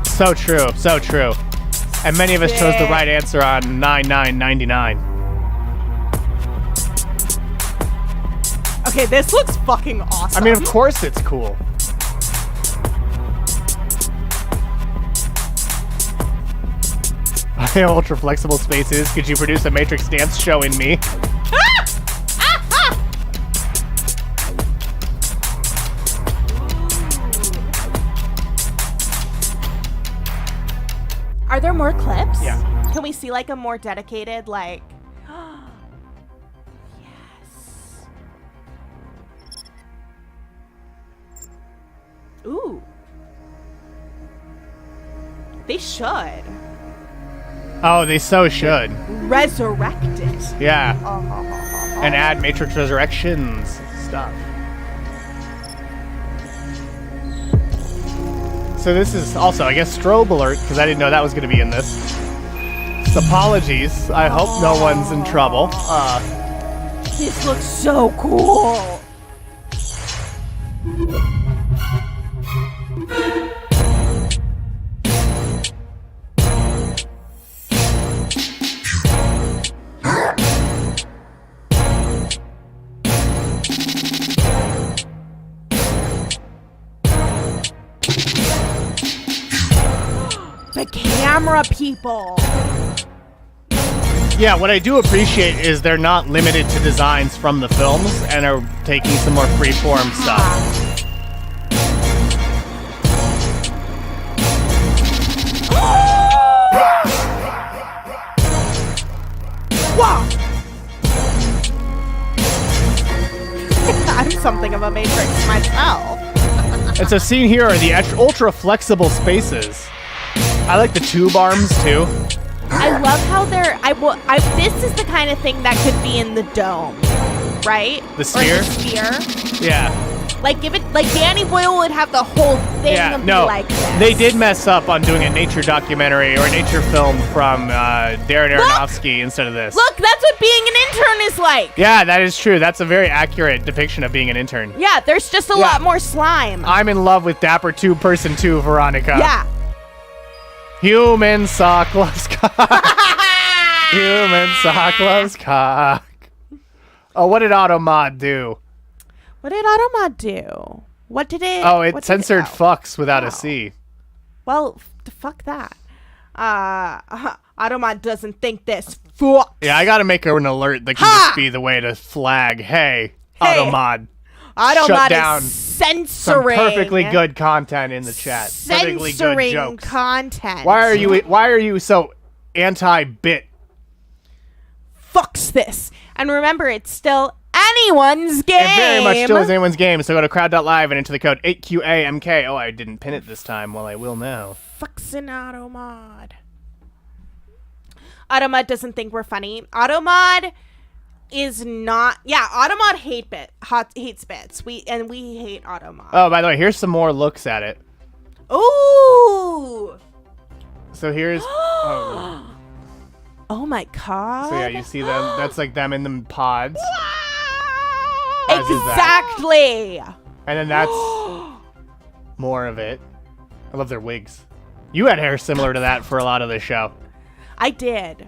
So true, so true. And many of us chose the right answer on 99.99. Okay, this looks fucking awesome. I mean, of course it's cool. Ultra flexible spaces. Could you produce a Matrix dance show in me? Are there more clips? Yeah. Can we see like a more dedicated, like... Yes. Ooh. They should. Oh, they so should. Resurrect it. Yeah. And add Matrix Resurrections stuff. So this is also, I guess, strobe alert, because I didn't know that was going to be in this. So apologies. I hope no one's in trouble. This looks so cool. The camera people. Yeah, what I do appreciate is they're not limited to designs from the films and are taking some more freeform stuff. Wow. I'm something of a Matrix myself. And so seen here are the ultra flexible spaces. I like the tube arms too. I love how they're. This is the kind of thing that could be in the dome, right? The sphere? Or the sphere. Yeah. Like Danny Boyle would have the whole thing No, like this. they did mess up on doing a nature documentary or a nature film from Darren Aronofsky instead of this. Look, that's what being an intern is like. Yeah, that is true. That's a very accurate depiction of being an intern. Yeah, there's just a lot more slime. I'm in love with Dapper 2 Person 2, Veronica. Yeah. Human sock loves cock. Human sock loves cock. Oh, what did Automod do? What did Automod do? What did it? Oh, it what did censored oh. fucks without a C. Well, fuck that. Automod doesn't think this. Fuck. Yeah, I gotta make an alert that can just be the way to flag. Hey, Automod. Automod shut down is some censoring. perfectly good content in the chat. Perfectly good Censoring jokes. content. Why are you so anti-bit? Fucks this. And remember, it's still anyone's game. It very much still is anyone's game, so go to crowd.live and enter the code 8QAMK. Oh, I didn't pin it this time. Well, I will now. Fucks an Automod. Automod doesn't think we're funny. Automod is not. Yeah, Automod hates bits. We hate Automod. Oh, by the way, here's some more looks at it. Ooh. So here's. Oh. Oh my god. So yeah, you see them. That's like them in the pods. Exactly. And then that's more of it. I love their wigs. You had hair similar to that for a lot of the show. I did.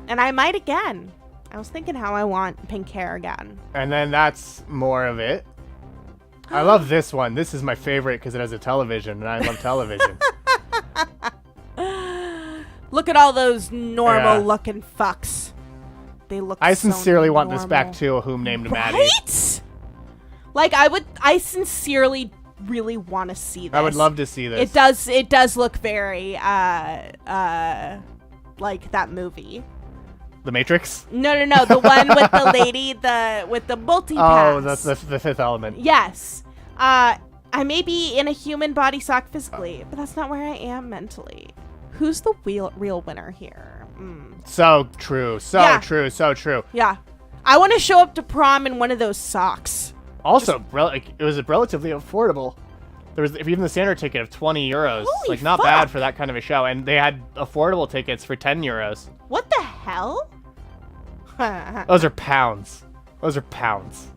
And I might again. I was thinking how I want pink hair again. And then that's more of it. I love this one. This is my favorite because it has a television, and I love television. Look at all those normal-looking fucks. They look I so sincerely want this back normal. too. Whom named Maddie? Right? Like I sincerely really want to see this. I would love to see this. It does look very like that movie. The Matrix? No, the one with the lady, with the multipass. Oh, that's the Fifth Element. Yes. I may be in a human body sock physically, but that's not where I am mentally. Who's the real winner here? So true. So true. So true. Yeah. I want to show up to prom in one of those socks. Also, it was relatively affordable. There was even the standard ticket of 20 euros. Holy like, not fuck. bad for that kind of a show. And they had affordable tickets for 10 euros. What the hell? Those are pounds. Those are pounds.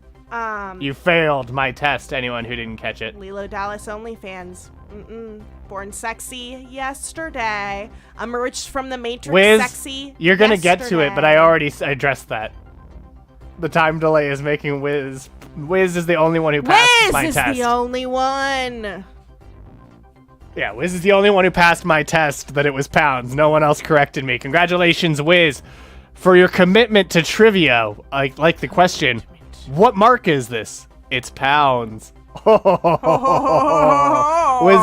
You failed my test, anyone who didn't catch it. Lilo Dallas OnlyFans. Born sexy yesterday. Emerged from the Matrix Wiz, sexy you're going to get to it, but I yesterday. already addressed that. The time delay is making Wiz. Wiz is the only one who passed my Wiz test. is the only one. Yeah, Wiz is the only one who passed my test that it was pounds. No one else corrected me. Congratulations, Wiz, for your commitment to trivia. I like the question. What mark is this? It's pounds. Wiz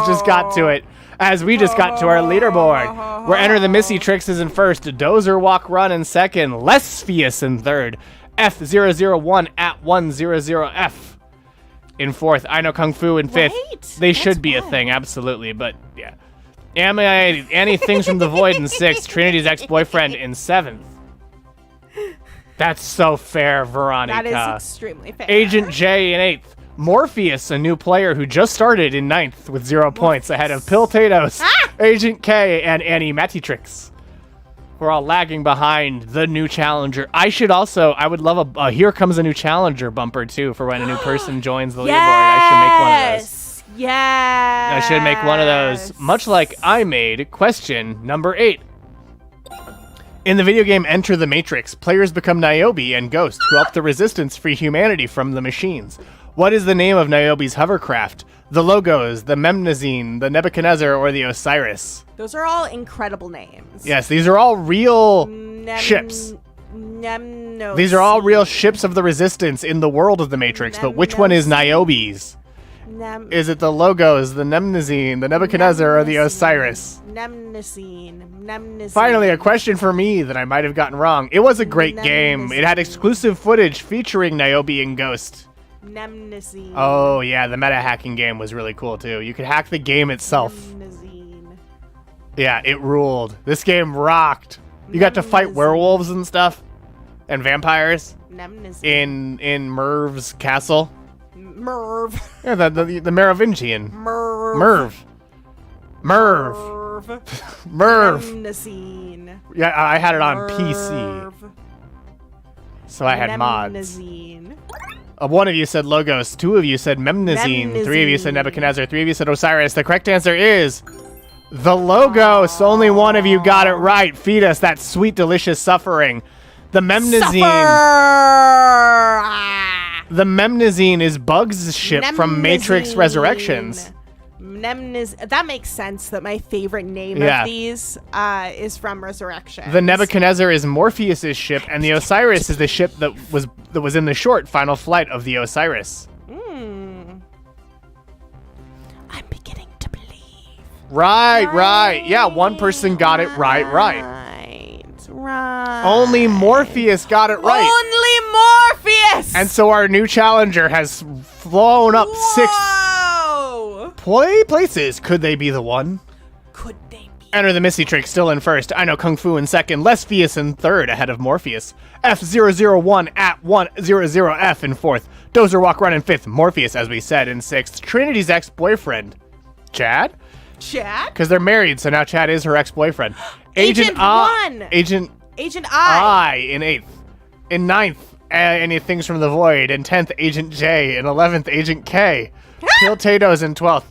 just got to it. As we just got to our leaderboard, where Enter the Myriad is in first, Dozer Walk Run in second, Lesfius in third, F001 at 100F in fourth, I Know Kung Fu in fifth. Wait, They that's should be a what? thing, absolutely, but yeah. Annie Things from the Void in sixth, Trinity's ex-boyfriend in seventh. That's so fair, Veronica. That is extremely fair. Agent J in 8th. Morpheus, a new player who just started in 9th with 0 points ahead of Piltatos, Agent K, and Animatrix. We're all lagging behind the new challenger. I would love a Here Comes a New Challenger bumper, too, for when a new person joins the leaderboard. I should make one of those. Yes. I should make one of those, much like I made question number 8. In the video game Enter the Matrix, players become Niobe and Ghost, who help the Resistance free humanity from the machines. What is the name of Niobe's hovercraft? The Logos, the Memnazine, the Nebuchadnezzar, or the Osiris? Those are all incredible names. Yes, these are all real ships. These are all real ships of the Resistance in the world of the Matrix, but which one is Niobe's? Is it the Logos, the Memnazine, the Nebuchadnezzar, or the Osiris? Nemnazine. Finally, a question for me that I might have gotten wrong. It was a great game. It had exclusive footage featuring Niobe and Ghost. Nemnazine. Oh, yeah, the meta hacking game was really cool, too. You could hack the game itself. Nemnazine. Yeah, it ruled. This game rocked. You got to fight werewolves and stuff. And vampires. Nemnazine. In Merv's castle. Merv. Yeah, the Merovingian. Merv. Merv. Nemnazine. Yeah, I had it on PC. Merv. So I had mods. Nemnazine. One of you said Logos, 2 of you said Memnazine, 3 of you said Memnazine. Nebuchadnezzar, 3 of you said Osiris. The correct answer is the Logos. Only one of you got it right. Feed us that sweet, delicious suffering. The Memnazine. The Memnazine is Bugs' ship from Matrix Nemnazine. Resurrections. That makes sense that my favorite name of these is from Resurrection. The Nebuchadnezzar is Morpheus' ship, and the Osiris is the ship that was in the short Final Flight of the Osiris. I'm beginning to believe. Right. Yeah, one person got it right. Only Morpheus got it right. Only Morpheus! And so our new challenger has flown up 6 places. Could they be the one? Could they be? Enter the Myriad still in first. I Know Kung Fu in second. Lesfius in third ahead of Morpheus. F001 at 100F in fourth. Dozer Walk Run in fifth. Morpheus, as we said, in sixth. Trinity's ex-boyfriend. Chad? Chad? Because they're married, so now Chad is her ex-boyfriend. Agent I. Agent Agent I. in 8th. In 9th, Any Things from the Void. In 10th, Agent J. In 11th, Agent K. Piltatos in 12th.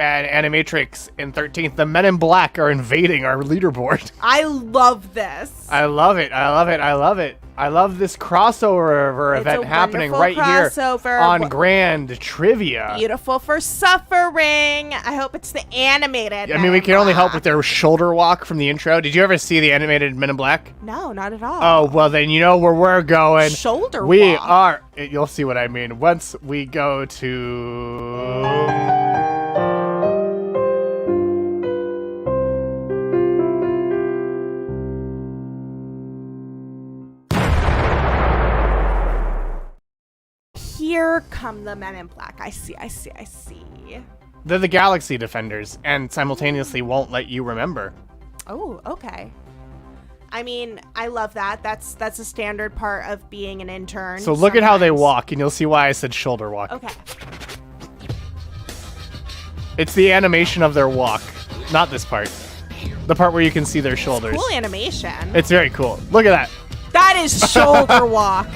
and Animatrix in 13th. The Men in Black are invading our leaderboard. I love this. I love it. I love it. I love it. I love this crossover It's event a happening wonderful right crossover. here on Grand Trivia. Beautiful for suffering. I hope it's the animated. I mean, we can only help with their shoulder walk from the intro. Did you ever see the animated Men in Black? No, not at all. Oh, well, then you know where we're going. Shoulder We walk. are. You'll see what I mean once we go to. Here come the Men in Black. I see. They're the Galaxy Defenders, and simultaneously won't let you remember. Oh, okay. I mean, I love that. That's a standard part of being an intern. So look at how they sometimes. walk, and you'll see why I said shoulder walk. Okay. It's the animation of their walk, not this part. The part where you can see their shoulders. Cool animation. It's very cool. Look at that. That is shoulder walk.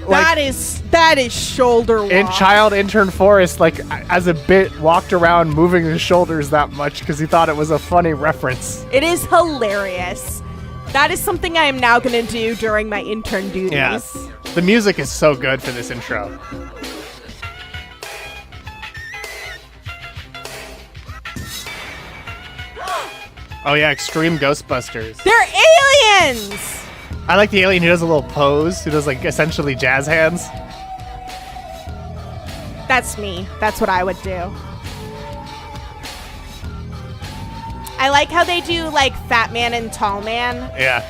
Like- that is shoulder walk. In Child Intern Forrest, like, as a bit, walked around moving his shoulders that much because he thought it was a funny reference. It is hilarious. That is something I am now going to do during my intern duties. Yeah. The music is so good for this intro. Oh yeah, Extreme Ghostbusters. They're aliens! I like the alien who does a little pose, who does like essentially jazz hands. That's me. That's what I would do. I like how they do like Fat Man and Tall Man. Yeah.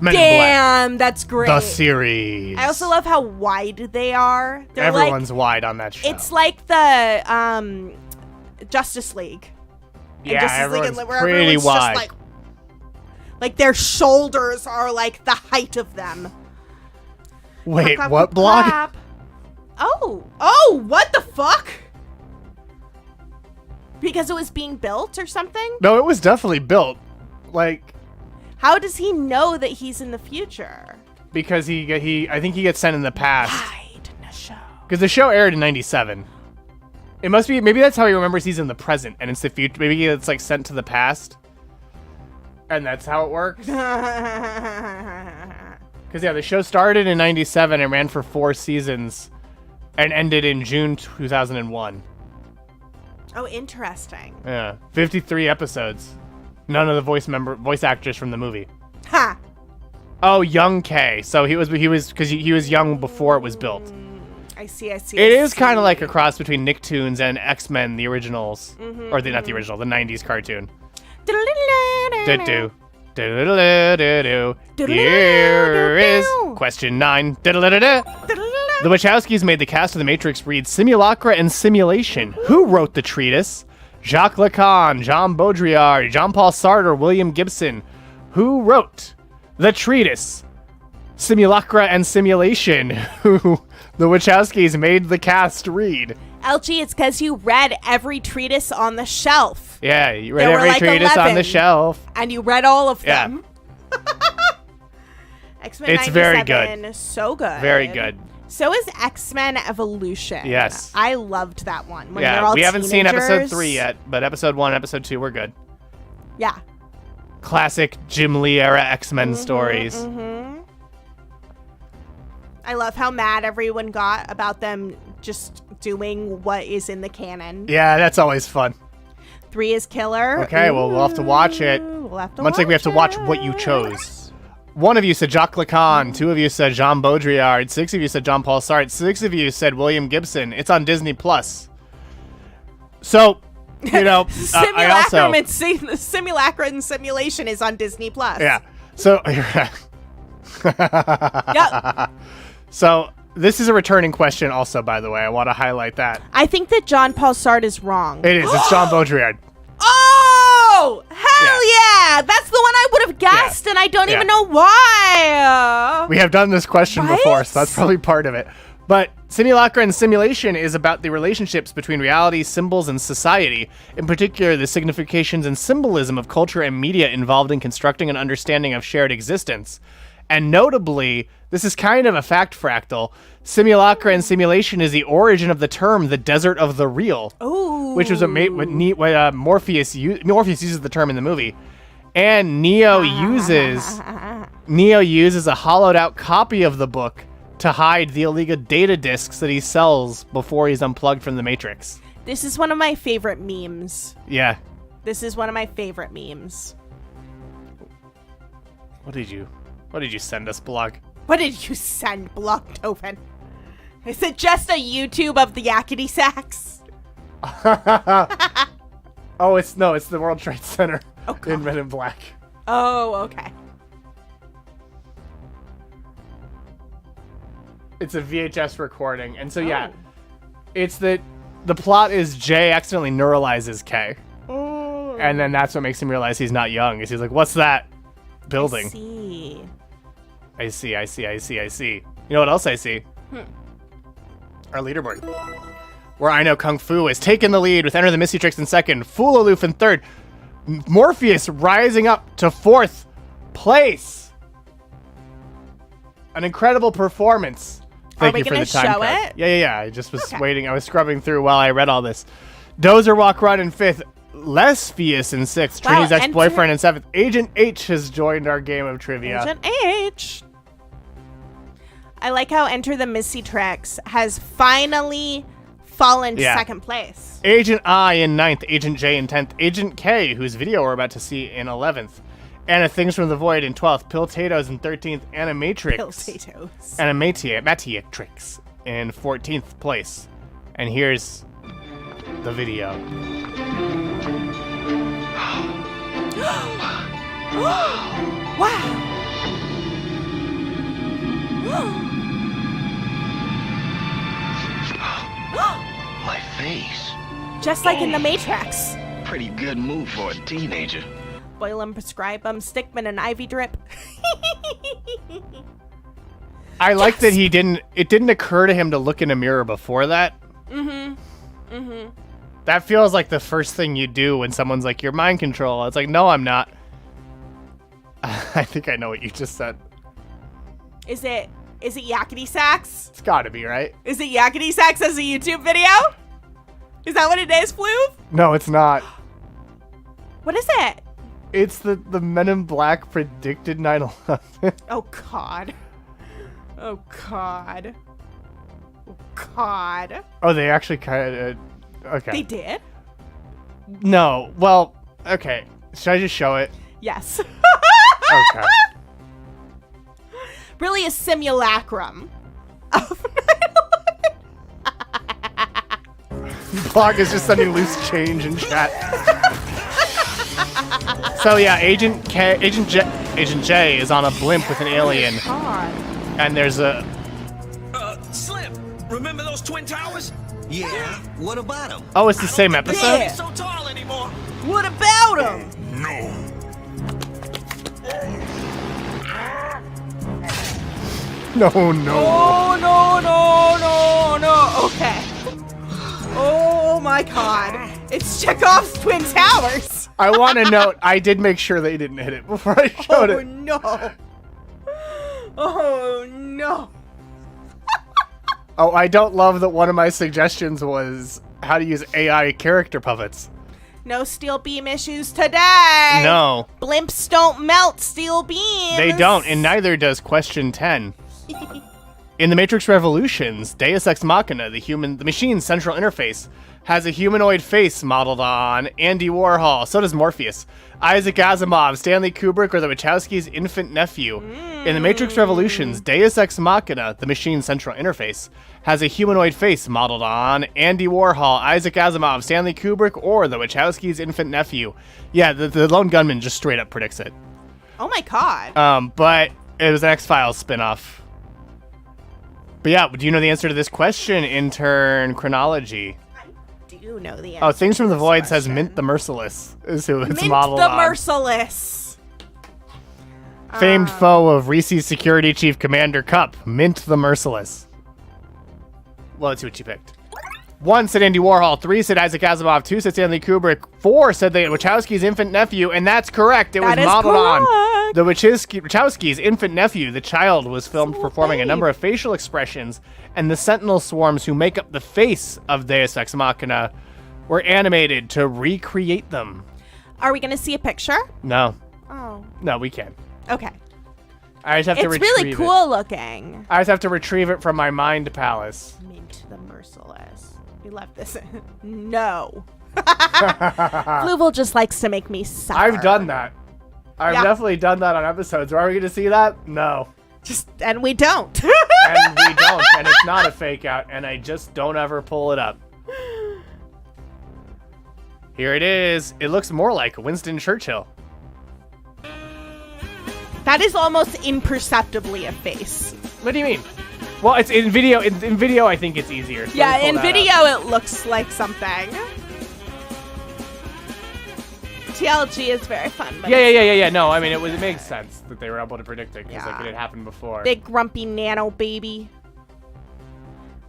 Men in Black, Damn, that's great. the series. I also love how wide they are. They're Everyone's like, wide on that show. it's like the Justice League. And yeah, Justice League everyone's and where pretty everyone's wide. just like their shoulders are like the height of them. Wait, Clap, what clap, block? clap. Oh, what the fuck? Because it was being built or something? No, it was definitely built. Like, How does he know that he's in the future? because I think he gets sent in the past. Hide in the show. Because the show aired in 97. It must be, maybe that's how he remembers he's in the present and it's the future. Maybe he gets like sent to the past. And that's how it works. Because yeah, the show started in 97 and ran for 4 seasons and ended in June 2001. Oh, interesting. Yeah, 53 episodes. None of the voice actors from the movie. Ha! Oh, young K. So he was because he was young before it was built. I see. It is kind of like a cross between Nicktoons and X-Men, the originals, or not the original, the 90s cartoon. Do-do. Do-do-do-do-do. Here is question 9. Do-do-do-do-do. The Wachowskis made the cast of The Matrix read Simulacra and Simulation. Who wrote the treatise? Jacques Lacan, Jean Baudrillard, Jean-Paul Sartre, William Gibson. Who wrote the treatise Simulacra and Simulation? Who the Wachowskis made the cast read? LG, it's because you read every treatise on the shelf. Yeah, you read There were every like treatise on 11. the shelf. And you read all of Yeah. them. X-Men It's 97, very good. So good. Very good. So is X-Men Evolution. Yes. I loved that one. When they're Yeah, all we haven't seen episode teenagers. 3 yet, but episode 1, episode 2, we're good. Yeah. Classic Jim Lee era X-Men stories. I love how mad everyone got about them just doing what is in the canon. Yeah, that's always fun. 3 is killer. Okay, well, we'll have to watch it. We'll have to Much like we have to watch what you chose. 1 of you said Jacques Lacan, 2 of you said Jean Baudrillard, 6 of you said Jean-Paul Sartre, 6 of you said William Gibson. It's on Disney Plus. So, you know, I also... Simulacra and Simulation is on Disney Plus. Yeah. So, Yep. so this is a returning question also, by the way. I want to highlight that. I think that John Paul Sartre is wrong. It is. It's Jean Baudrillard. Oh, hell yeah. That's the one I would have guessed, and I don't Yeah. even know why. We have done this question Right? before, so that's probably part of it. But Simulacra and Simulation is about the relationships between reality, symbols, and society. In particular, the significations and symbolism of culture and media involved in constructing an understanding of shared existence. And notably, this is kind of a fact fractal. Simulacra and simulation is the origin of the term "the desert of the real," which was what Morpheus uses the term in the movie, and Neo uses a hollowed out copy of the book to hide the illegal data discs that he sells before he's unplugged from the Matrix. This is one of my favorite memes. Yeah. This is one of my favorite memes. What did you send us, Blog? What did you send, Blocktoven? Is it just a YouTube of the yakety sax? Oh, it's the World Trade Center in Men in Black. Oh, okay. It's a VHS recording, and so yeah, it's the plot is Jay accidentally neuralizes K, and then that's what makes him realize he's not young. Is he's like, "What's that building?" I see. You know what else I see? Our leaderboard, where I Know Kung Fu is taking the lead with Enter the Myriad in second, Fool Aloof in third, Morpheus rising up to fourth place. An incredible performance. Thank you for the time card. It? Yeah. I just was waiting. I was scrubbing through while I read all this. Dozer Walk Run in fifth, Lesfius in sixth, Trini's ex-boyfriend in seventh. Agent H has joined our game of trivia. Agent H. I like how Enter the Myriad has finally fallen to second place. Agent I in ninth, Agent J in 10th, Agent K, whose video we're about to see, in 11th. Anna Things from the Void in 12th, Piltatoes in 13th, Animatrix. Animatrix in 14th place. And here's the video. Wow. My face. Just like in the Matrix. Pretty good move for a teenager. Boil 'em, prescribe 'em, stick 'em in an IV drip. I like that it didn't occur to him to look in a mirror before that. That feels like the first thing you do when someone's like, "You're mind control." It's like, no, I'm not. I think I know what you just said. Is it yakety sax? It's gotta be, right? Is it yakety sax as a YouTube video? Is that what it is, Fluv? No, it's not. What is it? It's the Men in Black predicted 9/11. Oh, God. Oh, God. Oh, God. Oh, they actually kind of... Okay. They did? No. Well, okay. Should I just show it? Yes. Okay. Really a simulacrum of 9/11. Blog is just sending loose change in chat. So yeah, Agent J is on a blimp with an alien, God. and there's a... Slim, remember those twin towers? Yeah, what about them? Oh, it's the same episode? Yeah. So tall anymore. What about him? No. Oh, no. Okay. Oh, my God. It's Chekhov's Twin Towers. I want to note, I did make sure they didn't hit it before I showed it. No. Oh, no. Oh, I don't love that one of my suggestions was how to use AI character puppets. No steel beam issues today. No. Blimps don't melt steel beams. They don't, and neither does question 10. In the Matrix Revolutions, Deus Ex Machina, the machine's central interface, has a humanoid face modeled on Andy Warhol. So does Morpheus. Isaac Asimov, Stanley Kubrick, or the Wachowskis' infant nephew. In the Matrix Revolutions, Deus Ex Machina, the machine's central interface, has a humanoid face modeled on Andy Warhol, Isaac Asimov, Stanley Kubrick, or the Wachowskis' infant nephew. Yeah, the Lone Gunman just straight up predicts it. Oh my God. But it was an X-Files spin-off. But yeah, do you know the answer to this question, Intern Chronology? I do know the answer. Oh, Things from the to this Void says question. Mint the Merciless is who it's Mint modeled the on. Merciless. Famed foe of Reese's Security Chief Commander Cup, Mint the Merciless. Well, let's see what you picked. 1 said Andy Warhol, 3 said Isaac Asimov, 2 said Stanley Kubrick, 4 said the Wachowskis' infant nephew, and that's correct. It was modeled on The Wachowskis' infant nephew, the child, was filmed performing a number of facial expressions, and the sentinel swarms who make up the face of Deus Ex Machina were animated to recreate them. Are we going to see a picture? No. Oh. No, we can't. Okay. I just have to retrieve it. It's really cool looking. I just have to retrieve it from my mind palace. Mint the Merciless. We left this in. No. Fluval just likes to make me suffer. I've done that. I've definitely done that on episodes. Are we going to see that? No. And we don't. And we don't. And it's not a fake out. And I just don't ever pull it up. Here it is. It looks more like Winston Churchill. That is almost imperceptibly a face. What do you mean? Well, it's in video. In video, I think it's easier. So Yeah, in video, it looks like something. TLG is very fun. But Yeah. No, I mean, it makes sense that they were able to predict it because like it had happened before. Big grumpy nano baby.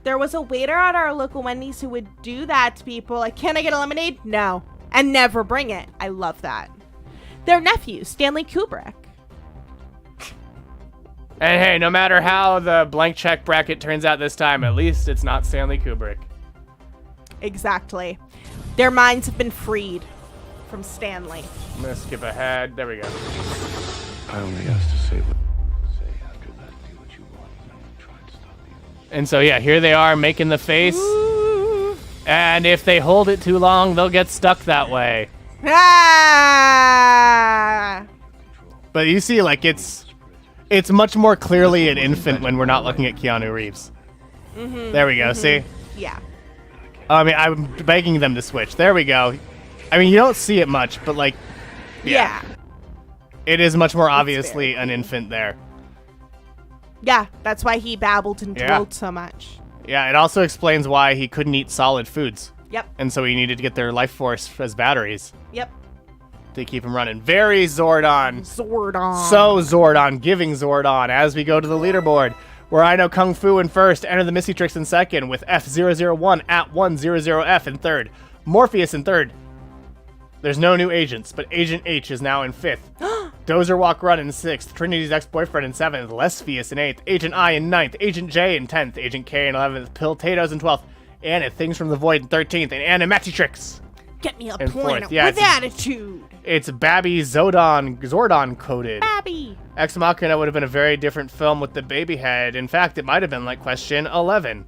There was a waiter at our local Wendy's who would do that to people. Like, can I get a lemonade? No. And never bring it. I love that. Their nephew, Stanley Kubrick. And hey, no matter how the blank check bracket turns out this time, at least it's not Stanley Kubrick. Exactly. Their minds have been freed from Stanley. I'm gonna skip ahead. There we go. I only asked to say what say after that. Do what you want. I'm not trying to stop you. And so yeah, here they are making the face. Ooh. And if they hold it too long, they'll get stuck that way. Ah! But you see, like it's much more clearly an infant when we're not looking at Keanu Reeves. There we go. See? Yeah. I mean, I'm begging them to switch. There we go. I mean, you don't see it much, but like, Yeah. it is much more obviously an infant there. Yeah, that's why he babbled and Yeah. drooled so much. Yeah, it also explains why he couldn't eat solid foods. Yep. And so he needed to get their life force as batteries Yep. to keep him running. Very Zordon. Zordon. So Zordon, giving Zordon as we go to the leaderboard, where I know Kung Fu in first, Enter the Myriad in second, with F001 at 100F in third, Morpheus in third. There's no new agents, but Agent H is now in fifth. Dozer Walk Run in sixth, Trinity's ex-boyfriend in seventh, Lesfius in eighth, Agent I in ninth, Agent J in 10th, Agent K in 11th, Piltatos in 12th, Anna Things from the Void in 13th, and Animatrix. Get me a And pointer fourth. Yeah, with it's- attitude. It's Babby Zordon coded. Babby. Ex Machina would have been a very different film with the baby head. In fact, it might have been like question 11.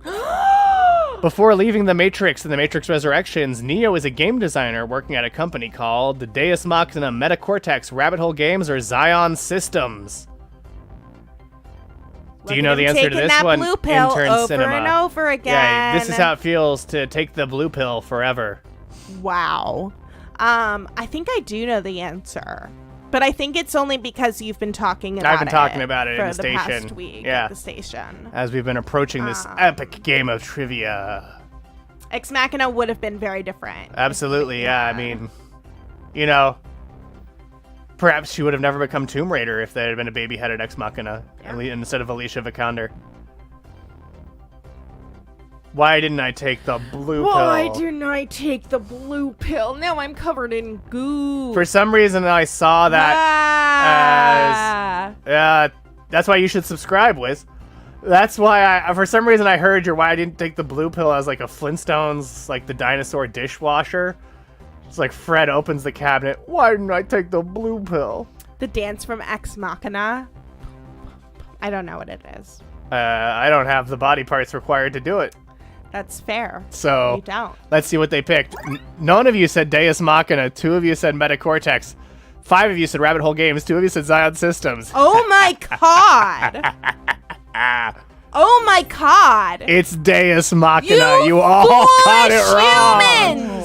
Before leaving The Matrix and The Matrix Resurrections, Neo is a game designer working at a company called the Deus Machina Metacortex Rabbit Hole Games or Zion Systems. Do you know the answer to this one? Blue pill Intern over Cinema. and over again. Yeah, this is how it feels to take the blue pill forever. Wow. I think I do know the answer, but I think it's only because you've been talking about it. I've been talking about it for in the station. past week Yeah. at the station. As we've been approaching this epic game of trivia. Ex Machina would have been very different. Absolutely, yeah. I mean, you know, perhaps she would have never become Tomb Raider if there had been a baby-headed Ex Machina instead of Alicia Vikander. Why didn't I take the blue pill? Why didn't I take the blue pill? Now I'm covered in goo. For some reason, I saw that as... that's why you should subscribe, Wiz. That's why for some reason, I heard why I didn't take the blue pill as like a Flintstones, like the dinosaur dishwasher. It's like Fred opens the cabinet. Why didn't I take the blue pill? The dance from Ex Machina. I don't know what it is. I don't have the body parts required to do it. That's fair. So You don't. let's see what they picked. None of you said Deus Machina. 2 of you said Metacortex. 5 of you said Rabbit Hole Games. 2 of you said Zion Systems. Oh my god! Oh my god! It's Deus Machina. You You all got it foolish wrong. humans!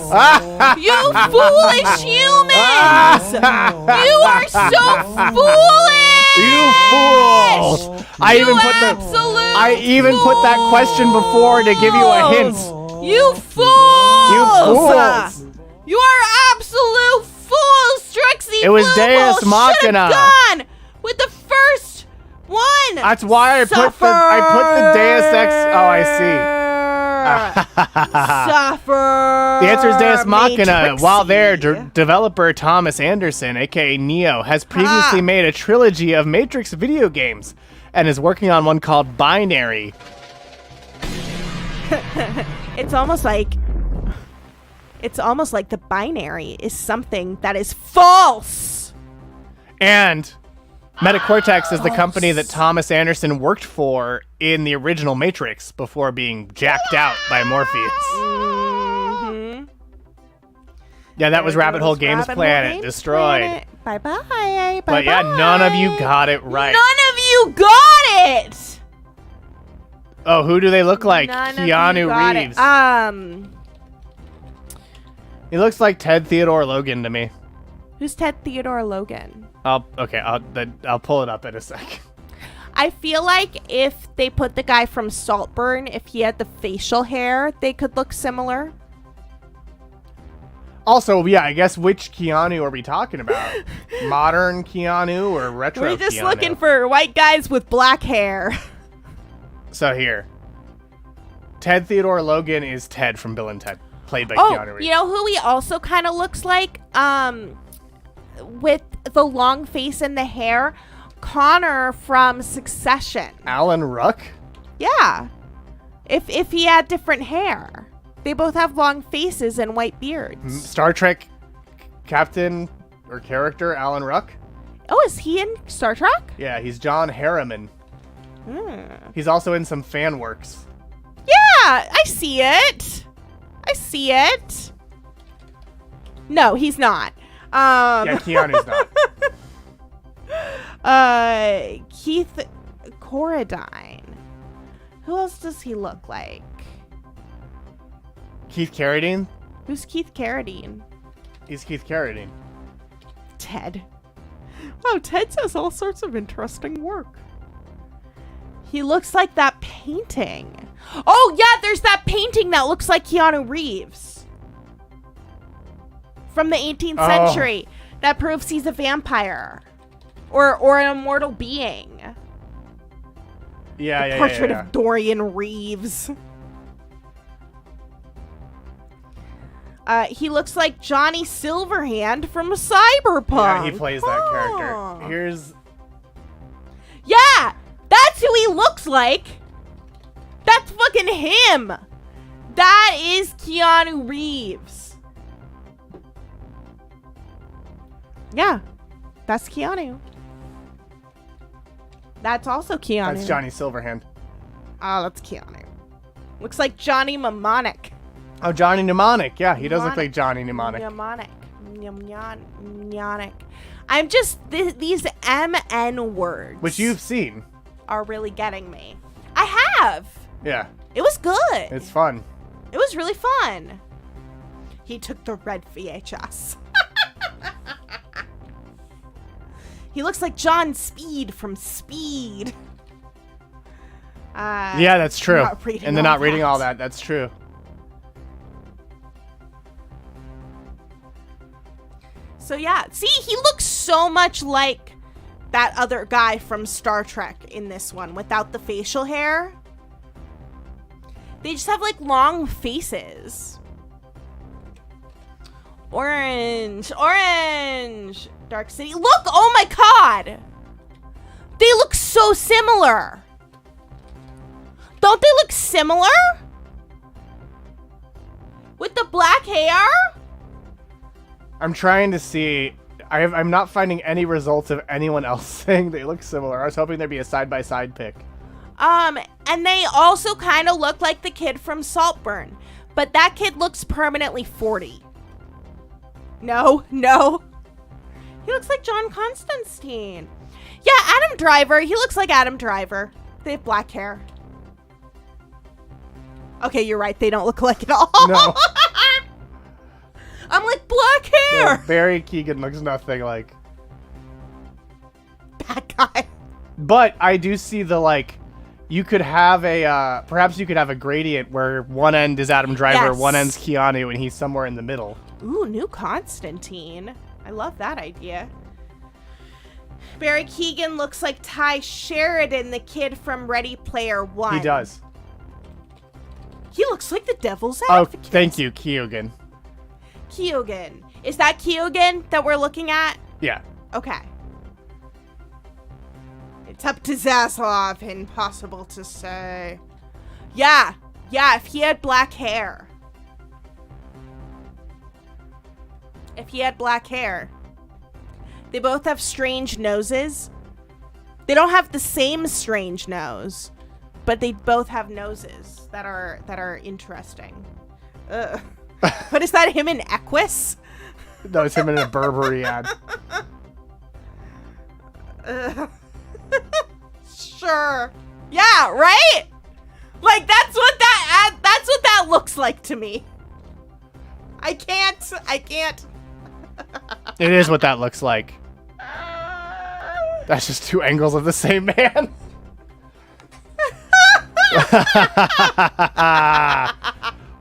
You foolish humans! You are so foolish! You fools! I even put that question before to give you a hint. You fools! You fools! You are absolute fools, Trixie. It was Fluval Deus Machina. should've gone with the first one. That's why I put the Deus Ex. Oh, I see. Suffer. The answer is Deus Machina. Matrixy. While there, developer Thomas Anderson, aka Neo, has previously made a trilogy of Matrix video games and is working on one called Binary. It's almost like the binary is something that is false. And Metacortex is the company that Thomas Anderson worked for in the original Matrix before being jacked out by Morpheus. Mm-hmm. Yeah, that was Rabbit Hole Games Planet, destroyed. Bye-bye. But yeah, none of you got it right. None of you got it. Oh, who do they look like? None of Keanu you got Reeves. He looks like Ted Theodore Logan to me. Who's Ted Theodore Logan? I'll pull it up in a sec. I feel like if they put the guy from Saltburn, if he had the facial hair, they could look similar. Also, yeah, I guess which Keanu are we talking about? Modern Keanu or retro Keanu? We're just looking for white guys with black hair. So here. Ted Theodore Logan is Ted from Bill and Ted, played by Keanu Reeves. You know who he also kind of looks like? With the long face and the hair? Connor from Succession. Alan Ruck? Yeah. If he had different hair. They both have long faces and white beards. Star Trek captain or character Alan Ruck? Oh, is he in Star Trek? Yeah, he's John Harriman. He's also in some fan works. Yeah, I see it. No, he's not. Yeah, Keanu's not. Keith Corradine. Who else does he look like? Keith Carradine? Who's Keith Carradine? He's Keith Carradine. Ted. Wow, Ted does all sorts of interesting work. He looks like that painting. Oh, yeah, there's that painting that looks like Keanu Reeves. From the 18th century. That proves he's a vampire. Or an immortal being. Yeah, Portrait of Dorian Reeves. He looks like Johnny Silverhand from Cyberpunk. Yeah, he plays that character. Here's... Yeah! That's who he looks like! That's fucking him! That is Keanu Reeves. Yeah. That's Keanu. That's also Keanu. That's Johnny Silverhand. Oh, that's Keanu. Looks like Johnny Mnemonic. Oh, Johnny Mnemonic. Yeah, he does look like Johnny Mnemonic. Mnemonic. I'm just... These MN words... Which you've seen. ...are really getting me. I have! Yeah. It was good. It's fun. It was really fun. He took the red VHS. He looks like John Speed from Speed. Yeah, that's true. And they're not reading all that. That's true. So yeah, see, he looks so much like that other guy from Star Trek in this one without the facial hair. They just have like long faces. Orange. Dark City. Look, oh my god. They look so similar. Don't they look similar? With the black hair? I'm trying to see. I'm not finding any results of anyone else saying they look similar. I was hoping there'd be a side-by-side pic. And they also kind of look like the kid from Saltburn. But that kid looks permanently 40. No. He looks like John Constantine. Yeah, Adam Driver. He looks like Adam Driver. They have black hair. Okay, you're right. They don't look alike at all. No. I'm like, black hair. No, Barry Keoghan looks nothing like that guy. But I do see the, like, you could have a, perhaps you could have a gradient where one end is Adam Driver, Yes. one end's Keanu, and he's somewhere in the middle. Ooh, new Constantine. I love that idea. Barry Keoghan looks like Ty Sheridan, the kid from Ready Player One. He does. He looks like the devil's Oh, advocate. thank you, Kyogen. Kyogen. Is that Kyogen that we're looking at? Yeah. Okay. It's up to Zaslav. Impossible to say. Yeah. Yeah, if he had black hair. If he had black hair. They both have strange noses. They don't have the same strange nose, but they both have noses that are interesting. Ugh. But is that him in Equus? No, it's him in a Burberry ad. Sure. Yeah, right? Like that's what that looks like to me. I can't. It is what that looks like. That's just two angles of the same man.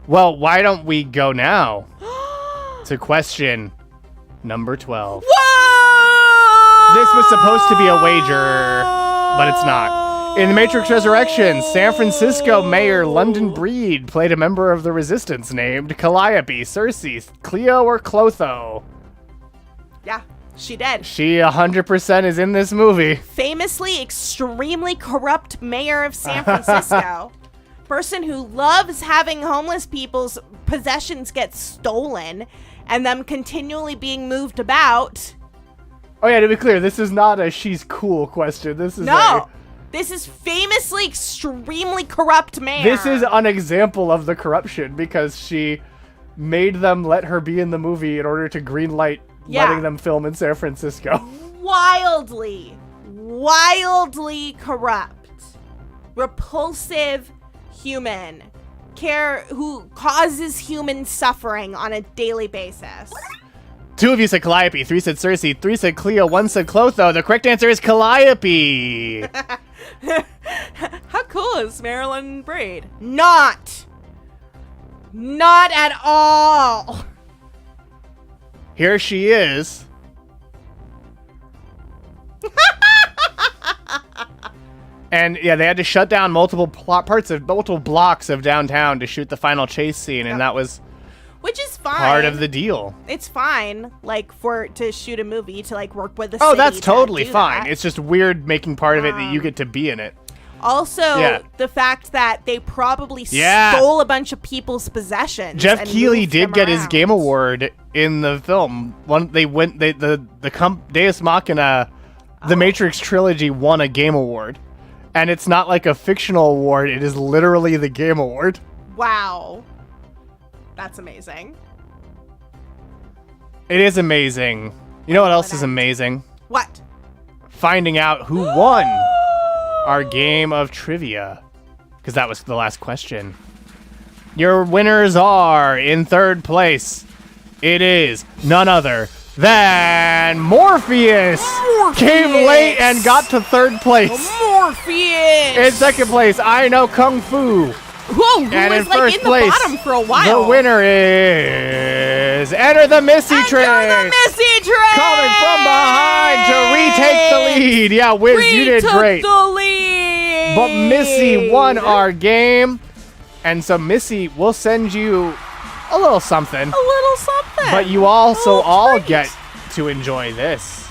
Well, why don't we go now to question number 12. Whoa! This was supposed to be a wager, but it's not. In The Matrix Resurrection, San Francisco Mayor London Breed played a member of the Resistance named Calliope, Cersei, Cleo, or Clotho. Yeah, she did. She 100% is in this movie. Famously extremely corrupt mayor of San Francisco. Person who loves having homeless people's possessions get stolen and them continually being moved about. Oh yeah, to be clear, this is not a she's cool question. This is No. This is famously extremely corrupt mayor. This is an example of the corruption because she made them let her be in the movie in order to greenlight letting them film in San Francisco. Wildly corrupt, repulsive human, who causes human suffering on a daily basis. 2 of you said Calliope, 3 said Cersei, 3 said Cleo, 1 said Clotho. The correct answer is Calliope. How cool is Marilyn Braid? Not at all. Here she is. And yeah, they had to shut down multiple blocks of downtown to shoot the final chase scene, and that was Which is fine. part of the deal. It's fine, like, to shoot a movie, to, like, work with the Oh, city that's to totally do fine. that. It's just weird making part of it that you get to be in it. Also, the fact that they probably Yeah. stole a bunch of people's possessions. Jeff and Keighley moved did them get his around. game award in the film. Deus Machina, the Matrix trilogy won a game award. And it's not like a fictional award, it is literally the game award. Wow. That's amazing. It is amazing. You know what else is amazing? What? Finding out who won our game of trivia. Because that was the last question. Your winners are, in 3rd place, it is none other than Morpheus! Came late and got to 3rd place. Morpheus! In 2nd place, I Know Kung Fu. Whoa, who And was, in like, first in the place, bottom for a while. The winner is Enter the Missy Trick. Enter the Missy Trick! Coming from behind to retake the lead. Yeah, Wiz, you did great. the lead! But Missy won our game. And so Missy, we'll send you a little something. A little something. But you also A little all treat. get to enjoy this.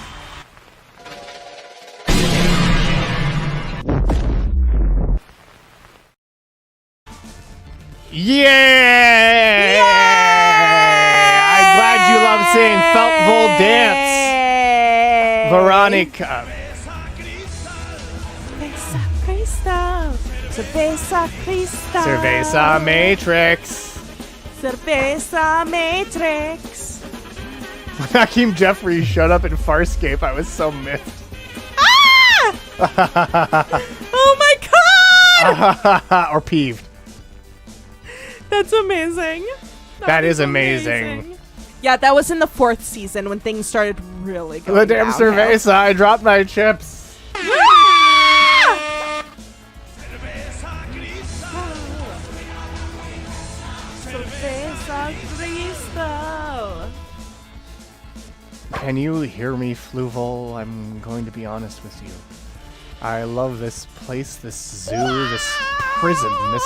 Yeah! I'm glad you love seeing Fluval dance. Veronica. Cerveza Cristal. Cerveza Matrix. Cerveza Matrix. When Hakeem Jeffrey showed up in Farscape, I was so miffed. Ah! Oh my god! Or peeved. That's amazing. That is amazing. Yeah, that was in the 4th season when things started really going The damn downhill. Cerveza, I dropped my chips. Ah! Cerveza Cristal. Can you hear me, Fluval? I'm going to be honest with you. I love this place, this zoo, this prison, this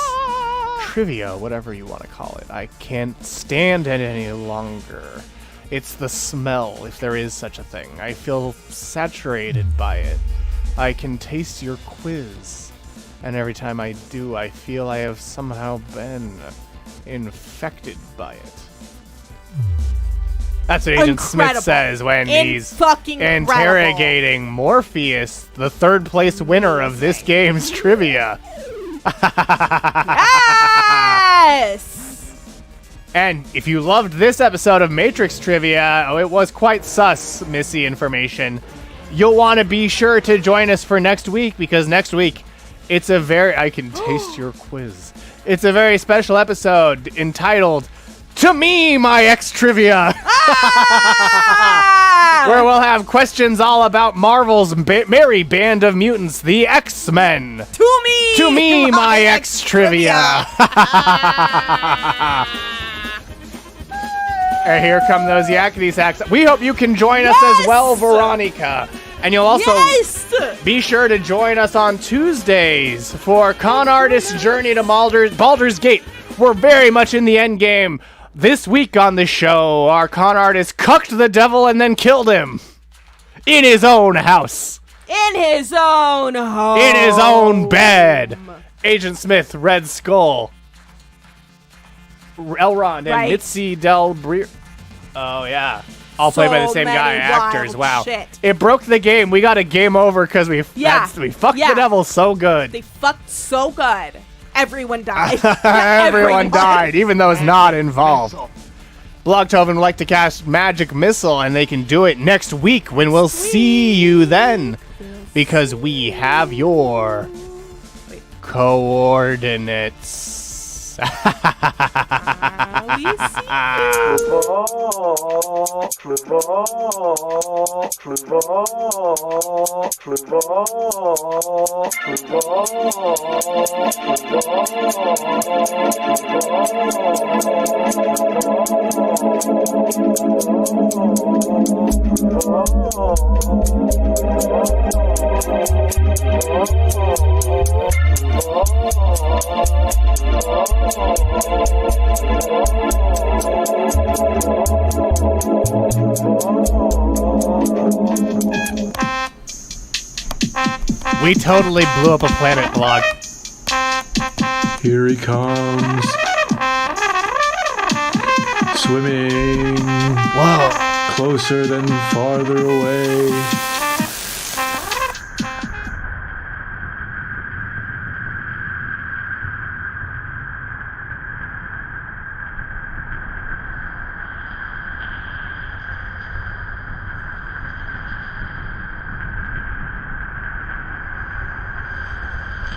trivia, whatever you want to call it. I can't stand it any longer. It's the smell, if there is such a thing. I feel saturated by it. I can taste your quiz. And every time I do, I feel I have somehow been infected by it. That's what Agent Incredible. Smith says when he's fucking interrogating Morpheus, the third place winner of this game's trivia. Yes! And if you loved this episode of Matrix Trivia, it was quite sus, Missy information. You'll want to be sure to join us for next week, because next week it's a very... I can taste your quiz. It's a very special episode entitled To Me, My Ex Trivia, where we'll have questions all about Marvel's merry band of mutants, the X-Men. To me, my ex trivia. And here come those yakety sacks. We hope you can join us as well, Veronica. And you'll also be sure to join us on Tuesdays for Con Artist's Journey to Baldur's Gate. We're very much in the end game. This week on the show, our con artist cucked the devil and then killed him. In his own house. In his own home. In his own bed. Agent Smith, Red Skull, Elrond, and Mitzi Del Brio. Oh, yeah. All played by the same guy, actors. Wow. Shit. It broke the game. We got a game over because we fucked the devil so good. They fucked so good. Everyone died. Everyone died, even those not involved. Blogtoven would like to cast Magic Missile, and they can do it next week when we'll see you then. Because we have your coordinates. We see We totally blew up a planet, Blog. Here he comes. Swimming. Whoa. Closer than farther away.